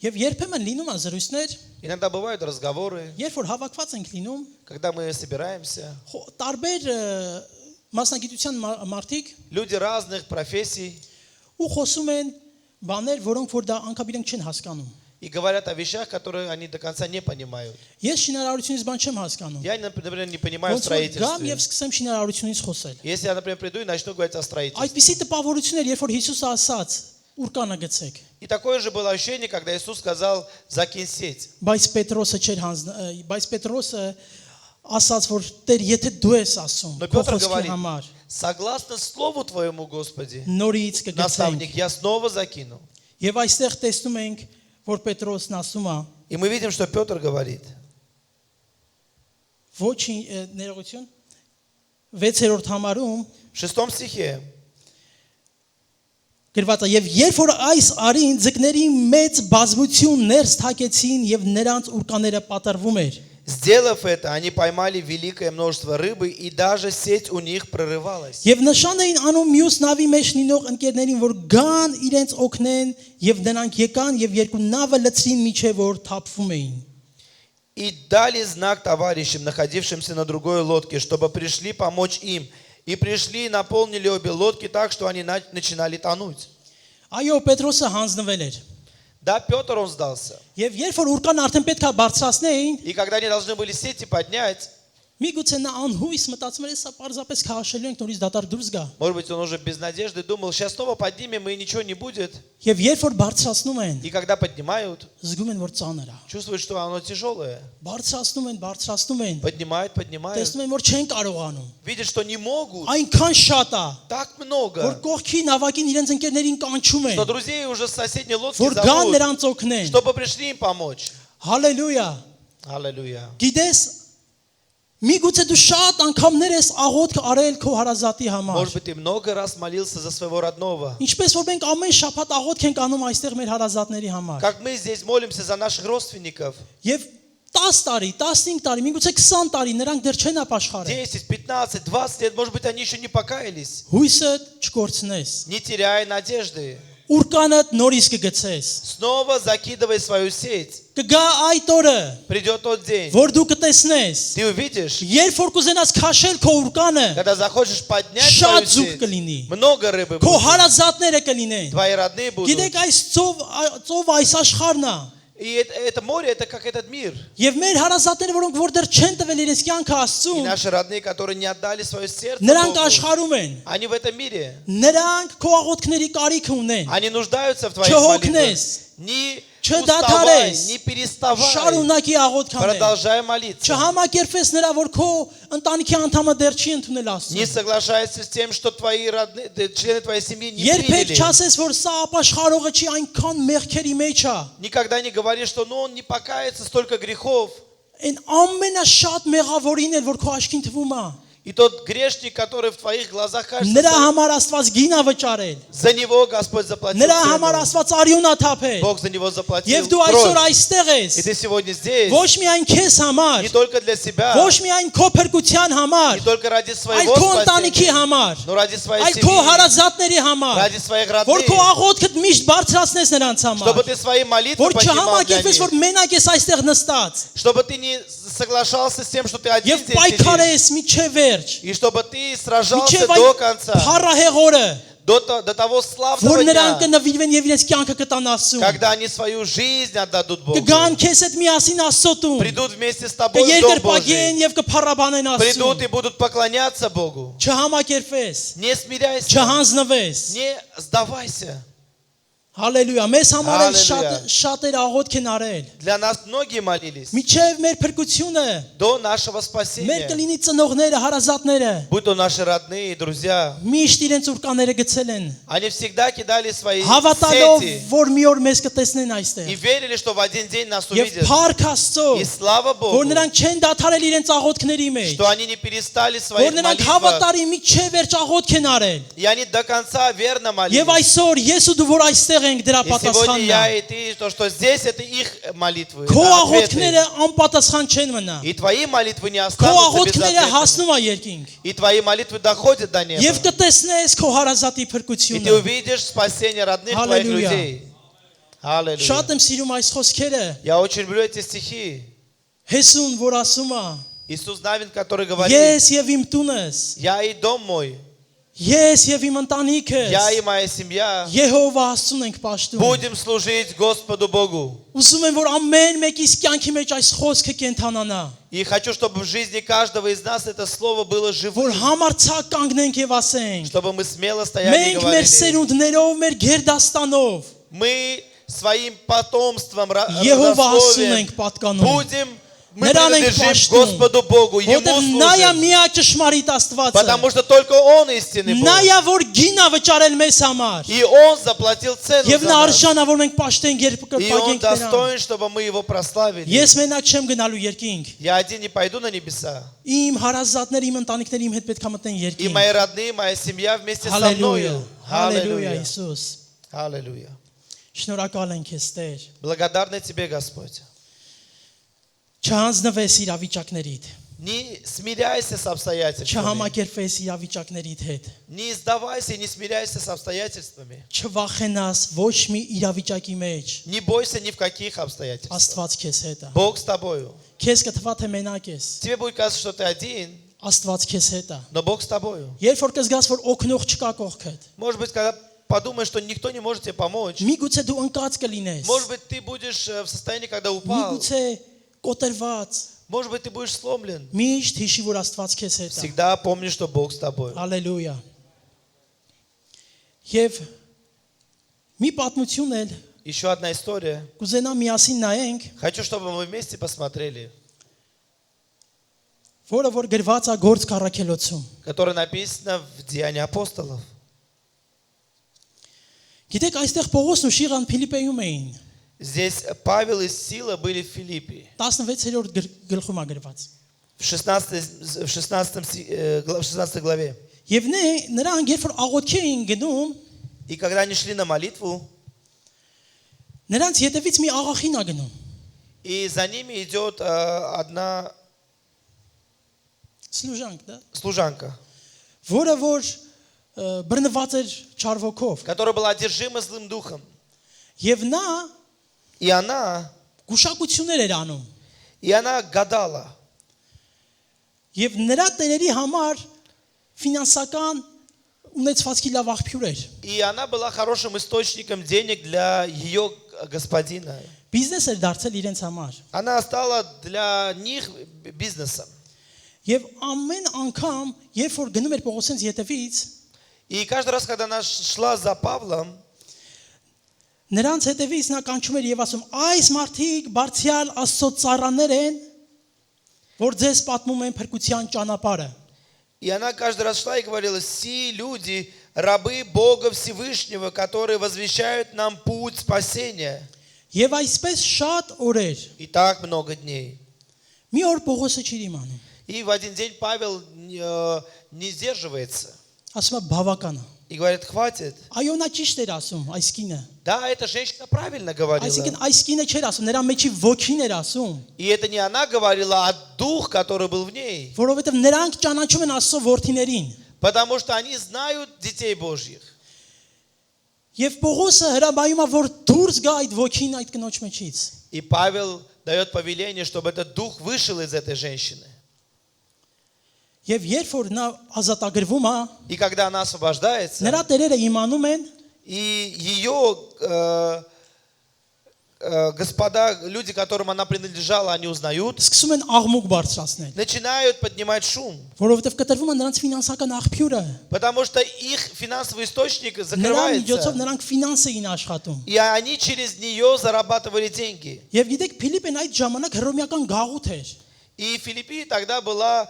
Speaker 1: Եվ երբեմն լինում է զրույցներ,
Speaker 2: Иногда бывают разговоры,
Speaker 1: երբ որ հավաքված ենք լինում,
Speaker 2: когда мы собираемся.
Speaker 1: տարբեր մասնագիտության մարդիկ
Speaker 2: Люди разных профессий
Speaker 1: ու խոսում են բաներ, որոնք որ դա անկամ իրենք չեն հասկանում։
Speaker 2: и говорят о вещах, которые они до конца не понимают.
Speaker 1: Ես շինարարությունից բան չեմ հասկանում։
Speaker 2: Я, например, не понимаю в
Speaker 1: Ոնց որ գամ
Speaker 2: строительстве.
Speaker 1: եւ սկսեմ շինարարությունից խոսել։
Speaker 2: Если я, например, приду и начну говорить о строительстве.
Speaker 1: Այդպիսի տպավորություններ, երբ որ Հիսուսը ասաց, ուրկանը գցեք։
Speaker 2: И такое же было ощущение, когда Иисус сказал, закинь сеть.
Speaker 1: Բայց Պետրոսը չէր բայց Պետրոսը ասաց, որ Տեր, եթե դու ես ասում,
Speaker 2: Но
Speaker 1: քո
Speaker 2: Петр
Speaker 1: խոսքի
Speaker 2: говорит,
Speaker 1: համար
Speaker 2: согласно слову твоему, Господи,
Speaker 1: նորից կգցենք։
Speaker 2: наставник, я снова закину.
Speaker 1: Եվ այստեղ տեսնում ենք, որ Պետրոսն ասում է,
Speaker 2: И мы видим, что Петр говорит,
Speaker 1: ոչինչ ներողություն, 6-րդ համարում
Speaker 2: В 6 стихе.
Speaker 1: գրված է եւ երբ որ այս արին ձկների մեծ բազմություն ներս թակեցին եւ նրանց ուրկաները պատրվում էր
Speaker 2: Сделав это, они поймали великое множество рыбы, и даже сеть у них прорывалась.
Speaker 1: Եվ նշան էին անում մյուս նավի մեջ լինող ընկերներին, որ գան իրենց օգնեն, եւ նրանք եկան եւ երկու նավը լցրին միջև որ թափվում էին։
Speaker 2: И дали знак товарищам, находившимся на другой лодке, чтобы пришли помочь им. И пришли и наполнили обе лодки так, что они начинали тонуть.
Speaker 1: Այո, Պետրոսը հանձնվել էր։
Speaker 2: Да, Петр, он сдался.
Speaker 1: Եվ երբ որ ուրկան արդեն պետք է բարձրացնեին,
Speaker 2: И когда они должны были сети поднять,
Speaker 1: միգուցե նա անհույս մտածում էր, սա պարզապես քաշելու ենք նորից դատար դուրս գա։
Speaker 2: может быть, он уже без надежды думал, сейчас снова поднимем, и ничего не будет.
Speaker 1: Եվ երբ որ բարձրացնում են,
Speaker 2: И когда поднимают,
Speaker 1: զգում են, որ ծանր է։
Speaker 2: чувствуют, что оно тяжелое.
Speaker 1: Բարձրացնում են,
Speaker 2: Поднимают, поднимают.
Speaker 1: տեսնում են, որ չեն կարողանում։
Speaker 2: Видят, что не могут.
Speaker 1: Այնքան շատ է,
Speaker 2: Так
Speaker 1: որ
Speaker 2: много,
Speaker 1: կողքի նավակին իրենց ընկերներին կանչում
Speaker 2: что
Speaker 1: են,
Speaker 2: друзей уже с соседней лодки
Speaker 1: որ գան
Speaker 2: зовут,
Speaker 1: նրանց օգնեն։
Speaker 2: чтобы пришли им помочь.
Speaker 1: Հալելույա։
Speaker 2: Аллилуйя.
Speaker 1: Գիտես, միգուցե դու շատ անգամներ ես աղոթք արել քո հարազատի համար։
Speaker 2: Может быть, ты много раз молился за своего родного.
Speaker 1: Ինչպես որ մենք ամեն շաբաթ աղոթք ենք անում այստեղ մեր հարազատների համար։
Speaker 2: Как мы здесь молимся за наших родственников.
Speaker 1: Եվ 10 տարի, 15 տարի, միգուցե 20 տարի նրանք դեռ չեն ապաշխարել։
Speaker 2: 10, 15, 20 лет, может быть, они еще не покаялись.
Speaker 1: Հույսը չկորցնես։
Speaker 2: Не теряй надежды.
Speaker 1: Ուրկանդ նորից կգցես։
Speaker 2: Снова закидывай свою сеть.
Speaker 1: Կգա այդ օրը,
Speaker 2: Придет тот день.
Speaker 1: որ դու կտեսնես։
Speaker 2: Ты увидишь,
Speaker 1: Երբ որ կուզենաս քաշել քո ուրկանը,
Speaker 2: когда захочешь поднять свою
Speaker 1: շատ զուգ
Speaker 2: сеть,
Speaker 1: կլինի։
Speaker 2: много рыбы
Speaker 1: Քո
Speaker 2: будет.
Speaker 1: հարազատները կլինեն։
Speaker 2: Твои родные будут.
Speaker 1: Գիտեք այս ծով այս աշխարհն է։
Speaker 2: И это море, это как этот мир.
Speaker 1: Եվ մեր հարազատները, որոնք որ դեռ չեն տվել իրենց կյանքը
Speaker 2: И
Speaker 1: Աստծուն,
Speaker 2: наши родные, которые не отдали свое сердце
Speaker 1: նրանք
Speaker 2: Богу,
Speaker 1: աշխարհում են։
Speaker 2: они в этом мире.
Speaker 1: Նրանք քո աղոթքների կարիք ունեն։
Speaker 2: Они нуждаются в твоих
Speaker 1: Չհոգնես,
Speaker 2: молитвах. Не
Speaker 1: չդադարես,
Speaker 2: уставай, не переставай.
Speaker 1: շարունակի աղոթք անել։
Speaker 2: Продолжай молиться.
Speaker 1: Չհամակերպես նրա, որ քո ընտանիքի անդամը դեռ չի ընդունել Աստծուն։
Speaker 2: Не соглашайся с тем, что твои родные, члены твоей семьи не
Speaker 1: Երբեք
Speaker 2: приняли.
Speaker 1: չասես, որ սա ապաշխարողը չի այնքան մեղքերի մեջ է։
Speaker 2: Никогда не говори, что ну он не покается, столько грехов.
Speaker 1: Այն ամենաշատ մեղավորին էլ որ քո աչքին թվում է։
Speaker 2: И тот грешник, который в твоих глазах кажется,
Speaker 1: Նրա համար Աստված գինա վճարել։
Speaker 2: за него Господь заплатил
Speaker 1: Նրա համար
Speaker 2: цену.
Speaker 1: Աստված արյուն է թափել։
Speaker 2: Бог за него заплатил
Speaker 1: Եվ դու այսօր
Speaker 2: кровь.
Speaker 1: այստեղ
Speaker 2: И
Speaker 1: ես։
Speaker 2: ты сегодня здесь
Speaker 1: Ոչ միայն քեզ համար,
Speaker 2: не только для себя,
Speaker 1: ոչ միայն քո փրկության համար,
Speaker 2: не только ради
Speaker 1: այլ
Speaker 2: своего
Speaker 1: քո ընտանիքի
Speaker 2: спасения,
Speaker 1: համար,
Speaker 2: но ради своей
Speaker 1: այլ քո
Speaker 2: семьи,
Speaker 1: հարազատների համար,
Speaker 2: ради своих
Speaker 1: որ
Speaker 2: родных,
Speaker 1: քո աղոթքդ միշտ բարձրացնես նրանց համար,
Speaker 2: чтобы ты свои молитвы
Speaker 1: որ
Speaker 2: поднимал для
Speaker 1: չհամակերպես, որ
Speaker 2: них,
Speaker 1: մենակ ես այստեղ նստած,
Speaker 2: чтобы ты не соглашался с тем, что ты один
Speaker 1: եւ
Speaker 2: здесь сидишь,
Speaker 1: պայքարես միջև վերջ,
Speaker 2: и чтобы ты сражался
Speaker 1: միջև
Speaker 2: до
Speaker 1: այդ
Speaker 2: конца,
Speaker 1: փառահեղ օրը,
Speaker 2: до того славного
Speaker 1: որ նրանք
Speaker 2: дня,
Speaker 1: կնվիրվեն եւ իրենց կյանքը կտան Աստծուն,
Speaker 2: когда они свою жизнь отдадут Богу,
Speaker 1: կգան քեզ հետ միասին Աստծո տուն,
Speaker 2: придут вместе с тобой в Дом
Speaker 1: կերկրպագեն
Speaker 2: Божий,
Speaker 1: եւ կփառաբանեն
Speaker 2: придут
Speaker 1: Աստծուն,
Speaker 2: и будут поклоняться Богу.
Speaker 1: չհամակերպես,
Speaker 2: Не смиряйся,
Speaker 1: չհանձնվես։
Speaker 2: не сдавайся.
Speaker 1: Հալելույա, մեզ համար էլ
Speaker 2: Հալելույա։
Speaker 1: շատեր աղոթք են արել։
Speaker 2: Для нас многие молились
Speaker 1: Միջև մեր փրկությունը,
Speaker 2: до нашего
Speaker 1: մեր
Speaker 2: спасения.
Speaker 1: կլինի ծնողները, հարազատները,
Speaker 2: Будь то наши родные и друзья,
Speaker 1: միշտ իրենց ուրկաները գցել են,
Speaker 2: они всегда кидали свои
Speaker 1: հավատալով,
Speaker 2: сети
Speaker 1: որ մի օր մեզ կտեսնեն
Speaker 2: и
Speaker 1: այստեղ։
Speaker 2: верили, что в один день нас
Speaker 1: Եվ
Speaker 2: увидят.
Speaker 1: փառք Աստծո,
Speaker 2: И слава
Speaker 1: որ
Speaker 2: Богу,
Speaker 1: նրանք չեն դադարել իրենց աղոթքների մեջ,
Speaker 2: что они не перестали своих
Speaker 1: որ նրանք
Speaker 2: молитвах,
Speaker 1: հավատարի միջև վերջ աղոթք են արել։
Speaker 2: и они до конца верно
Speaker 1: Եվ
Speaker 2: молились.
Speaker 1: այսօր ես ու дու որ այստեղ ենք դրա
Speaker 2: И сегодня
Speaker 1: պատասխանն
Speaker 2: я
Speaker 1: է։
Speaker 2: и ты, то, что здесь это их молитвы,
Speaker 1: Քո
Speaker 2: это ответы.
Speaker 1: աղոթքները անպատասխան չեն մնա։
Speaker 2: И твои молитвы не
Speaker 1: Քո
Speaker 2: останутся без
Speaker 1: աղոթքները
Speaker 2: ответа.
Speaker 1: հասնում է երկինք։
Speaker 2: И твои молитвы доходят до неба.
Speaker 1: Եվ կտեսնես քո հարազատի
Speaker 2: И ты
Speaker 1: փրկությունը։
Speaker 2: увидишь спасение родных твоих
Speaker 1: Аллилуйя.
Speaker 2: людей. Аллилуйя.
Speaker 1: Շատ եմ սիրում այս խոսքերը։
Speaker 2: Я очень люблю эти стихи.
Speaker 1: Հեսուն, որ ասում է.
Speaker 2: Иисус Навин, который говорит:
Speaker 1: Ես եւ իմ տունս,
Speaker 2: я и дом мой,
Speaker 1: ես եւ իմ ընտանիքս
Speaker 2: я и моя семья
Speaker 1: Եհովա Աստծուն ենք պաշտում։
Speaker 2: будем служить Господу Богу.
Speaker 1: Ուզում եմ որ ամեն մեկիս կյանքի մեջ այս խոսքը կենթանանա,
Speaker 2: И хочу, чтобы в жизни каждого из нас это слово было
Speaker 1: որ
Speaker 2: живым,
Speaker 1: համարցակ կանգնենք եւ ասենք.
Speaker 2: чтобы мы смело стояли и
Speaker 1: Մենք մեր
Speaker 2: говорили:
Speaker 1: սերունդներով, մեր գերդաստանով
Speaker 2: мы своим потомством,
Speaker 1: Եհովա Աստծուն
Speaker 2: родословием
Speaker 1: ենք պատկանում։
Speaker 2: будем Мы
Speaker 1: Նրան ենք
Speaker 2: принадлежим
Speaker 1: պաշտում,
Speaker 2: Господу Богу, Ему
Speaker 1: որտեղ նա է
Speaker 2: служим.
Speaker 1: միակ ճշմարիտ Աստվածը։
Speaker 2: Потому что только Он истинный
Speaker 1: Նա
Speaker 2: Бог.
Speaker 1: է որ գինա վճարել մեզ համար։
Speaker 2: И Он заплатил цену
Speaker 1: Եվ
Speaker 2: за
Speaker 1: նա
Speaker 2: нас.
Speaker 1: արժանա որ մենք պաշտենք երբ
Speaker 2: И Он
Speaker 1: կպագենք նրան։
Speaker 2: достоин, чтобы мы Его прославили.
Speaker 1: Ես մենակ չեմ գնալու երկինք։
Speaker 2: Я один не пойду на небеса.
Speaker 1: Իմ հարազատները, իմ ընտանիքները իմ հետ պետք է մտնեն
Speaker 2: И
Speaker 1: երկինք։
Speaker 2: мои родные, моя семья вместе со
Speaker 1: Հալելույա։
Speaker 2: мною.
Speaker 1: Հալելույա
Speaker 2: Аллилуйя.
Speaker 1: Հիսուս։
Speaker 2: Аллилуйя.
Speaker 1: Շնորհակալ ենք քեզ Տեր։
Speaker 2: Благодарны Тебе, Господь.
Speaker 1: Չհանձնվես իրավիճակներիդ։
Speaker 2: Не смиряйся с обстоятельствами.
Speaker 1: Չհամակերպվես իրավիճակներիդ հետ։
Speaker 2: Не сдавайся и не смиряйся с обстоятельствами.
Speaker 1: Չվախենաս ոչ մի իրավիճակի մեջ։
Speaker 2: Не бойся ни в каких обстоятельствах.
Speaker 1: Աստված քեզ հետ է։
Speaker 2: Бог с тобою.
Speaker 1: Քեզ կթվա թե մենակ ես։
Speaker 2: Тебе будет казаться, что ты один,
Speaker 1: Աստված քեզ հետ է։
Speaker 2: но Бог с тобою.
Speaker 1: Երբ որ կզգաս որ օգնող չկա կողքդ,
Speaker 2: Может быть, когда подумаешь, что никто не может тебе помочь,
Speaker 1: միգուցե դու ընկած կլինես։
Speaker 2: может быть, ты будешь в состоянии, когда упал,
Speaker 1: Միգուցե կոտրված։
Speaker 2: может быть, ты будешь сломлен.
Speaker 1: Միշտ հիշի որ Աստված քեզ հետ է։
Speaker 2: Всегда помни, что Бог с тобой.
Speaker 1: Հալելույա։ Եվ մի պատմություն էլ
Speaker 2: Еще одна история.
Speaker 1: կուզենա միասին նայենք,
Speaker 2: Хочу, чтобы мы вместе посмотрели,
Speaker 1: որը որ գրված է Գործ Քառակելոցում։
Speaker 2: которая написана в Деянии апостолов.
Speaker 1: Գիտեք, այստեղ Պողոսն ու Շիղան Փիլիպեում էին։
Speaker 2: Здесь Павел и Сила были в Филиппе.
Speaker 1: 16-րդ գլխում է գրված։
Speaker 2: В 16 главе.
Speaker 1: Եվ նրանք երբ որ աղոթքի էին գնում,
Speaker 2: И когда они шли на молитву,
Speaker 1: նրանց ետևից մի աղախին է գնում։
Speaker 2: и за ними идет одна
Speaker 1: Սլուժանք, դա,
Speaker 2: служанка,
Speaker 1: որը որ բռնված էր չարվոքով։
Speaker 2: которая была одержима злым духом.
Speaker 1: Եվ նա
Speaker 2: И она
Speaker 1: գուշակություններ էր անում։
Speaker 2: гадала.
Speaker 1: Եվ նրա տերերի համար ֆինանսական ունեցվածքի լավ աղբյուր էր։
Speaker 2: И она была хорошим источником денег для ее господина.
Speaker 1: Բիզնես էր դարձել իրենց համար։
Speaker 2: Она стала для них бизнесом.
Speaker 1: Եվ ամեն անգամ, երբ որ գնում էր Պողոսենց ետևից,
Speaker 2: И каждый раз, когда она шла за Павлом,
Speaker 1: նրանց հետևից նա կանչում էր եւ ասում. «Այս մարդիկ բարձյալ Աստծո ծառաներ են, որ ձեզ պատմում են փրկության ճանապարհը»։
Speaker 2: и она каждый раз шла и говорила: «Си люди, рабы Бога Всевышнего, которые возвещают нам путь спасения».
Speaker 1: Եվ այսպես շատ օրեր
Speaker 2: И так много дней.
Speaker 1: մի օր Պողոսը չի իմանում։
Speaker 2: И в один день Павел не сдерживается
Speaker 1: Ասում է բավական է։
Speaker 2: и говорит: «Хватит».
Speaker 1: Այո, նա ճիշտ էր ասում, այս կինը։
Speaker 2: Да, эта женщина правильно говорила.
Speaker 1: Այսինքն այս կինը չէր ասում, նրա մեջի ոգին էր ասում,
Speaker 2: И это не она говорила, а дух, который был в ней.
Speaker 1: որովհետև նրանք ճանաչում են Աստծո որդիներին։
Speaker 2: Потому что они знают детей Божьих.
Speaker 1: Եվ Պողոսը հրամայում է, որ դուրս գա այդ ոգին այդ կնոջ մեջից։
Speaker 2: И Павел дает повеление, чтобы этот дух вышел из этой женщины.
Speaker 1: Եվ երբ որ նա ազատագրվում է,
Speaker 2: И когда она освобождается,
Speaker 1: նրա տերերը իմանում են,
Speaker 2: и ее господа, люди, которым она принадлежала, они узнают,
Speaker 1: սկսում են աղմուկ բարձրացնել,
Speaker 2: начинают поднимать шум.
Speaker 1: որովհետև կտրվում է նրանց ֆինանսական աղբյուրը։
Speaker 2: Потому что их финансовый источник
Speaker 1: Նրան միջոցով
Speaker 2: закрывается.
Speaker 1: նրանք ֆինանս էին աշխատում։
Speaker 2: И они через нее зарабатывали деньги.
Speaker 1: Եվ գիտեք, Փիլիպեն այդ ժամանակ հռոմեական գաղութ էր։
Speaker 2: И Филиппи тогда была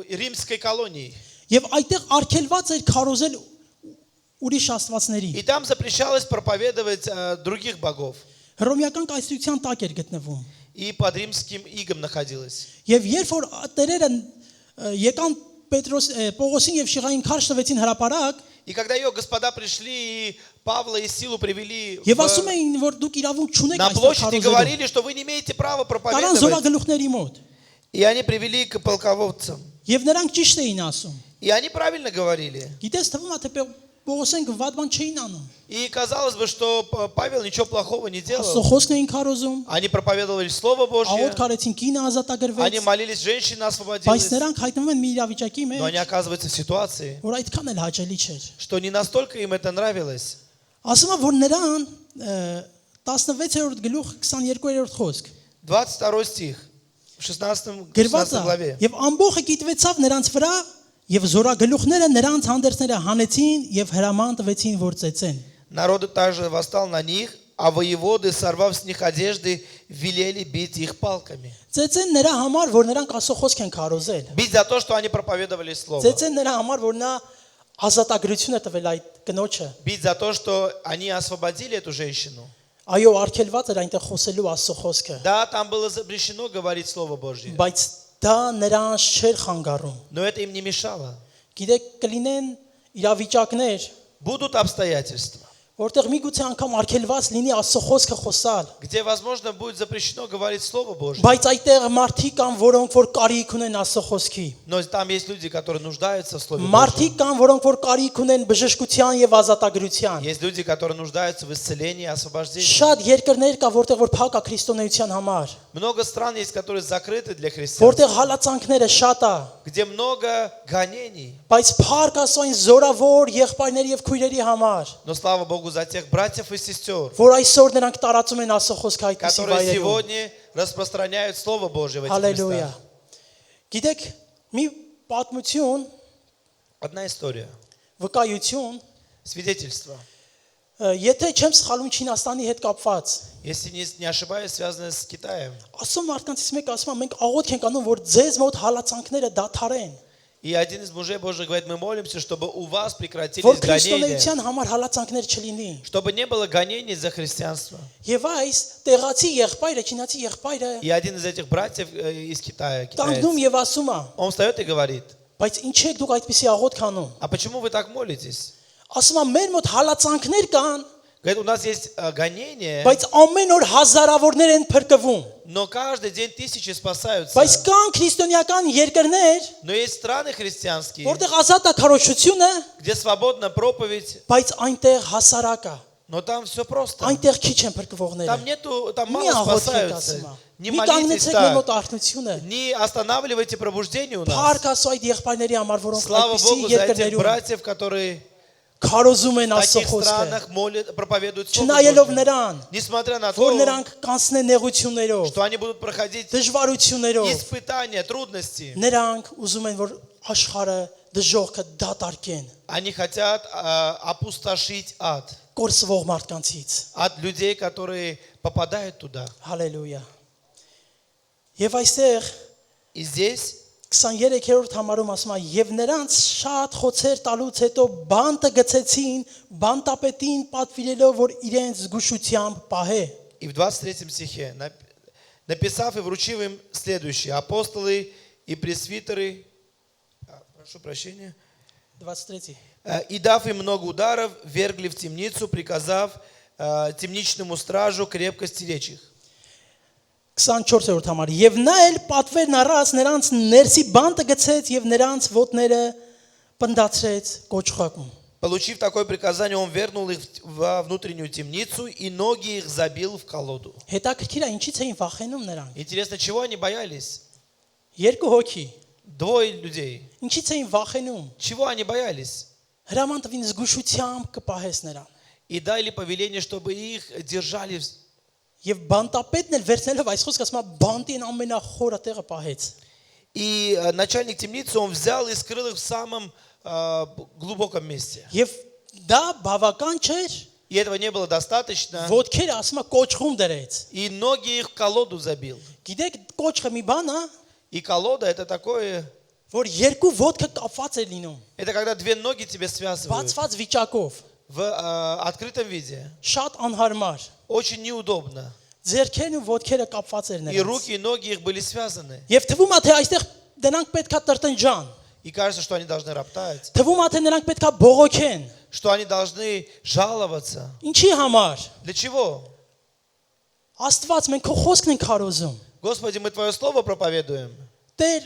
Speaker 2: римской колонией.
Speaker 1: Եվ այդտեղ արգելված էր քարոզել ուրիշ աստվածների։
Speaker 2: И там запрещалось проповедовать других богов.
Speaker 1: Հռոմեական կայսրության տակ էր գտնվում։
Speaker 2: И под римским игом находилась.
Speaker 1: Եվ երբ որ տերերը եկան Պողոսին եւ Շիղային քարշ տվեցին հրապարակ,
Speaker 2: И когда ее господа пришли, и Павла и Силу привели
Speaker 1: եւ ասում էին, որ дուք իրավունք չունեք
Speaker 2: на
Speaker 1: այստեղ
Speaker 2: площади,
Speaker 1: քարոզելու։
Speaker 2: говорили, что вы не имеете права
Speaker 1: Կարան
Speaker 2: проповедовать.
Speaker 1: զորագլուխների մոտ։
Speaker 2: И они привели к полководцам.
Speaker 1: Եվ նրանք ճիշտ էին ասում։
Speaker 2: И они правильно говорили.
Speaker 1: Գիտես թվում է թե Պողոսեն գվատ բան չէին անում։
Speaker 2: И казалось бы, что Павел ничего плохого не
Speaker 1: Աստծո
Speaker 2: делал.
Speaker 1: խոսքն էին քարոզում,
Speaker 2: Они проповедовали Слово Божье.
Speaker 1: աղոթ կարեցին կինը ազատագրվեց,
Speaker 2: Они молились, женщина
Speaker 1: բայց
Speaker 2: освободилась.
Speaker 1: նրանք հայտնվում են մի իրավիճակի
Speaker 2: Но они
Speaker 1: մեջ,
Speaker 2: оказываются в ситуации,
Speaker 1: որ այդքան էլ հաճելի չէր։
Speaker 2: что не настолько им это нравилось.
Speaker 1: Ասում է, որ նրան 16-րդ գլուխ 22-րդ խոսք
Speaker 2: 22 стих, в 16
Speaker 1: գրված է,
Speaker 2: главе.
Speaker 1: եւ ամբողջը գիտվեցավ նրանց վրա, եւ զորագլուխները նրանց հանդերձները հանեցին եւ հրաման տվեցին, որ ծեծեն։
Speaker 2: Народ также восстал на них, а воеводы, сорвав с них одежды, велели бить их палками.
Speaker 1: Ծեծեն նրա համար, որ նրանք Աստծո խոսք են քարոզել։
Speaker 2: Бить за то, что они проповедовали Слово.
Speaker 1: Ծեծեն նրա համար, որ նա ազատագրություն է տվել այդ կնոջը։
Speaker 2: Бить за то, что они освободили эту женщину.
Speaker 1: Այո, արգելված էր այնտեղ խոսելու Աստծո խոսքը,
Speaker 2: Да, там было запрещено говорить Слово Божье,
Speaker 1: բայց դա նրանց չէր խանգարում։
Speaker 2: но это им не мешало.
Speaker 1: Գիտեք, կլինեն իրավիճակներ,
Speaker 2: Будут обстоятельства,
Speaker 1: որտեղ միգուցե անգամ արգելված լինի Աստծո խոսքը խոսալ,
Speaker 2: где, возможно, будет запрещено говорить Слово Божье.
Speaker 1: բայց այդտեղ մարդիկ կան, որոնք որ կարիք ունեն Աստծո խոսքի։
Speaker 2: Но там есть люди, которые нуждаются в Слове Божьем.
Speaker 1: Մարդիկ կան, որոնք որ կարիք ունեն բժշկության եւ ազատագրության։
Speaker 2: Есть люди, которые нуждаются в исцелении и освобождении.
Speaker 1: Շատ երկրներ կա, որտեղ որ փակ է քրիստոնեության համար,
Speaker 2: Много стран есть, которые закрыты для христиан,
Speaker 1: որտեղ հալածանքները շատ է,
Speaker 2: где много гонений.
Speaker 1: բայց փառք Աստծո այն զորավոր եղբայրների եւ քույրերի համար,
Speaker 2: Но слава Богу за тех братьев и сестер,
Speaker 1: որ այսօր նրանք տարածում են Աստծո խոսքը այդպիսի
Speaker 2: которые
Speaker 1: վայրերում։
Speaker 2: сегодня распространяют Слово Божье в этих
Speaker 1: Հալելույա։
Speaker 2: местах.
Speaker 1: Գիտեք, մի պատմություն,
Speaker 2: Одна история,
Speaker 1: վկայություն,
Speaker 2: свидетельство.
Speaker 1: Եթե չեմ սխալվում Չինաստանի հետ կապված,
Speaker 2: Если не ошибаюсь, связанное с Китаем.
Speaker 1: Աստծո մարդկանցից մեկը ասում է, մենք աղոթք ենք անում, որ ձեզ մոտ հալածանքները դադարեն,
Speaker 2: И один из мужей Божьих говорит, мы молимся, чтобы у вас прекратились
Speaker 1: որ
Speaker 2: гонения,
Speaker 1: քրիստոնեության համար հալածանքներ չլինի։
Speaker 2: чтобы не было гонений за христианство.
Speaker 1: Եվ այս տեղացի եղբայրը, չինացի եղբայրը
Speaker 2: И один из этих братьев из Китая,
Speaker 1: կանգնում
Speaker 2: китаец,
Speaker 1: եւ ասում է,
Speaker 2: он встает и говорит,
Speaker 1: բայց ինչ եք դուք այդպիսի աղոթք անում։
Speaker 2: а почему вы так молитесь?
Speaker 1: Ասում է, մեր մոտ հալածանքներ կան,
Speaker 2: Говорит, у нас есть гонения,
Speaker 1: բայց ամեն օր հազարավորներ են փրկվում։
Speaker 2: но каждый день тысячи спасаются.
Speaker 1: Բայց կան քրիստոնեական երկրներ,
Speaker 2: Но есть страны христианские,
Speaker 1: որտեղ ազատ է քարոզությունը,
Speaker 2: где свободна проповедь,
Speaker 1: բայց այնտեղ հասարակ է,
Speaker 2: но там все просто.
Speaker 1: այնտեղ քիչ են փրկվողները։
Speaker 2: Там нету, там
Speaker 1: Մի
Speaker 2: мало
Speaker 1: աղոթք եք
Speaker 2: спасаются.
Speaker 1: ասում է։
Speaker 2: Не
Speaker 1: Մի
Speaker 2: молитесь
Speaker 1: կանգնեցեք մեր մոտ
Speaker 2: так,
Speaker 1: արթնությունը։
Speaker 2: не останавливайте пробуждение у нас.
Speaker 1: Փառք Աստծո այդ եղբայրների համար, որոնք
Speaker 2: Слава
Speaker 1: այդպիսի
Speaker 2: Богу за этих
Speaker 1: երկրներում
Speaker 2: братьев, которые
Speaker 1: քարոզում են
Speaker 2: в
Speaker 1: Աստծո
Speaker 2: таких
Speaker 1: խոսքը,
Speaker 2: странах проповедуют Слово
Speaker 1: չնայելով
Speaker 2: Божье.
Speaker 1: նրան,
Speaker 2: Несмотря на
Speaker 1: որ
Speaker 2: то,
Speaker 1: նրանք կանցնեն նեղություններով,
Speaker 2: что они будут проходить
Speaker 1: դժվարություններով,
Speaker 2: испытания, трудности,
Speaker 1: նրանք ուզում են, որ աշխարհը դժողքը դատարկեն
Speaker 2: они хотят опустошить ад.
Speaker 1: կորսվող մարդկանցից։
Speaker 2: От людей, которые попадают туда.
Speaker 1: Հալելույա։ Եվ այստեղ
Speaker 2: И здесь
Speaker 1: 23-րդ համարում ասում է, եւ նրանց շատ խոցեր տալուց հետո բանտը գցեցին, բանտապետին պատվիրելով, որ իրենց զգուշությամբ պահե։
Speaker 2: и в 23 стихе, написав и вручив им следующее: апостолы и пресвитеры, прошу прощения,
Speaker 1: 23
Speaker 2: и дав им много ударов, вергли в темницу, приказав темничному стражу крепко стеречь их.
Speaker 1: 24-րդ համար եւ նա էլ պատվերն առած նրանց ներսի բանտը գցեց եւ նրանց ոտները պնդացրեց կոճղակում։
Speaker 2: Получив такое приказание, он вернул их во внутреннюю темницу и ноги их забил в колоду.
Speaker 1: Հետաքրքիր է ինչից էին վախենում նրանք։
Speaker 2: Интересно, чего они боялись?
Speaker 1: Երկու հոգի։
Speaker 2: Двое людей.
Speaker 1: Ինչից էին վախենում։
Speaker 2: Чего они боялись?
Speaker 1: Հրաման տվին զգուշությամբ կպահես նրան։
Speaker 2: И дали повеление, чтобы их держали.
Speaker 1: Եվ բանտապետն էլ վերցնելով այս խոսքը ասում է բանտին ամենախորը տեղը պահեց։
Speaker 2: И начальник темницы, он взял и скрыл их в самом глубоком месте.
Speaker 1: Եվ դա բավական չէր,
Speaker 2: И этого не было достаточно.
Speaker 1: ոտքերը ասում է կոճղում դրեց։
Speaker 2: И ноги их в колоду забил.
Speaker 1: Գիտեք կոճղը մի բան է,
Speaker 2: И колода это такое,
Speaker 1: որ երկու ոտքը կապված է լինում,
Speaker 2: это когда две ноги тебе связывают
Speaker 1: բացված վիճակով,
Speaker 2: в открытом виде.
Speaker 1: շատ անհարմար։
Speaker 2: Очень неудобно.
Speaker 1: Ձերքերն ու ոտքերը կապված էր
Speaker 2: И
Speaker 1: նրանց։
Speaker 2: руки, и ноги их были связаны.
Speaker 1: Եվ թվում է թե այստեղ դրանք պետքա տրտնջան,
Speaker 2: И кажется, что они должны роптать,
Speaker 1: թվում է թե նրանք պետքա բողոքեն։
Speaker 2: что они должны жаловаться.
Speaker 1: Ինչի համար։
Speaker 2: Для чего?
Speaker 1: Աստված մենք քո խոսքն ենք քարոզում։
Speaker 2: Господи, мы Твое Слово проповедуем.
Speaker 1: Տեր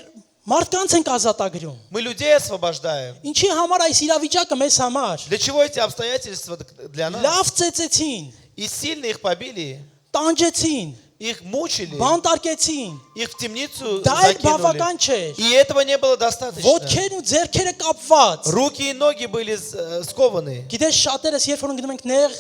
Speaker 1: մարդկանց ենք ազատագրում։
Speaker 2: Мы людей освобождаем.
Speaker 1: Ինչի համար այս իրավիճակը մեզ համար։
Speaker 2: Для чего эти обстоятельства для нас?
Speaker 1: Լավ ծեծեցին,
Speaker 2: И сильно их побили,
Speaker 1: տանջեցին,
Speaker 2: их мучили,
Speaker 1: բանտարկեցին։
Speaker 2: их в темницу
Speaker 1: Դա էլ
Speaker 2: закинули.
Speaker 1: բավական չէր։
Speaker 2: И этого не было достаточно.
Speaker 1: Ոտքերն ու ձեռքերը կապված։
Speaker 2: Руки и ноги были скованы.
Speaker 1: Գիտես շատերս երբ որ գնում ենք նեղ,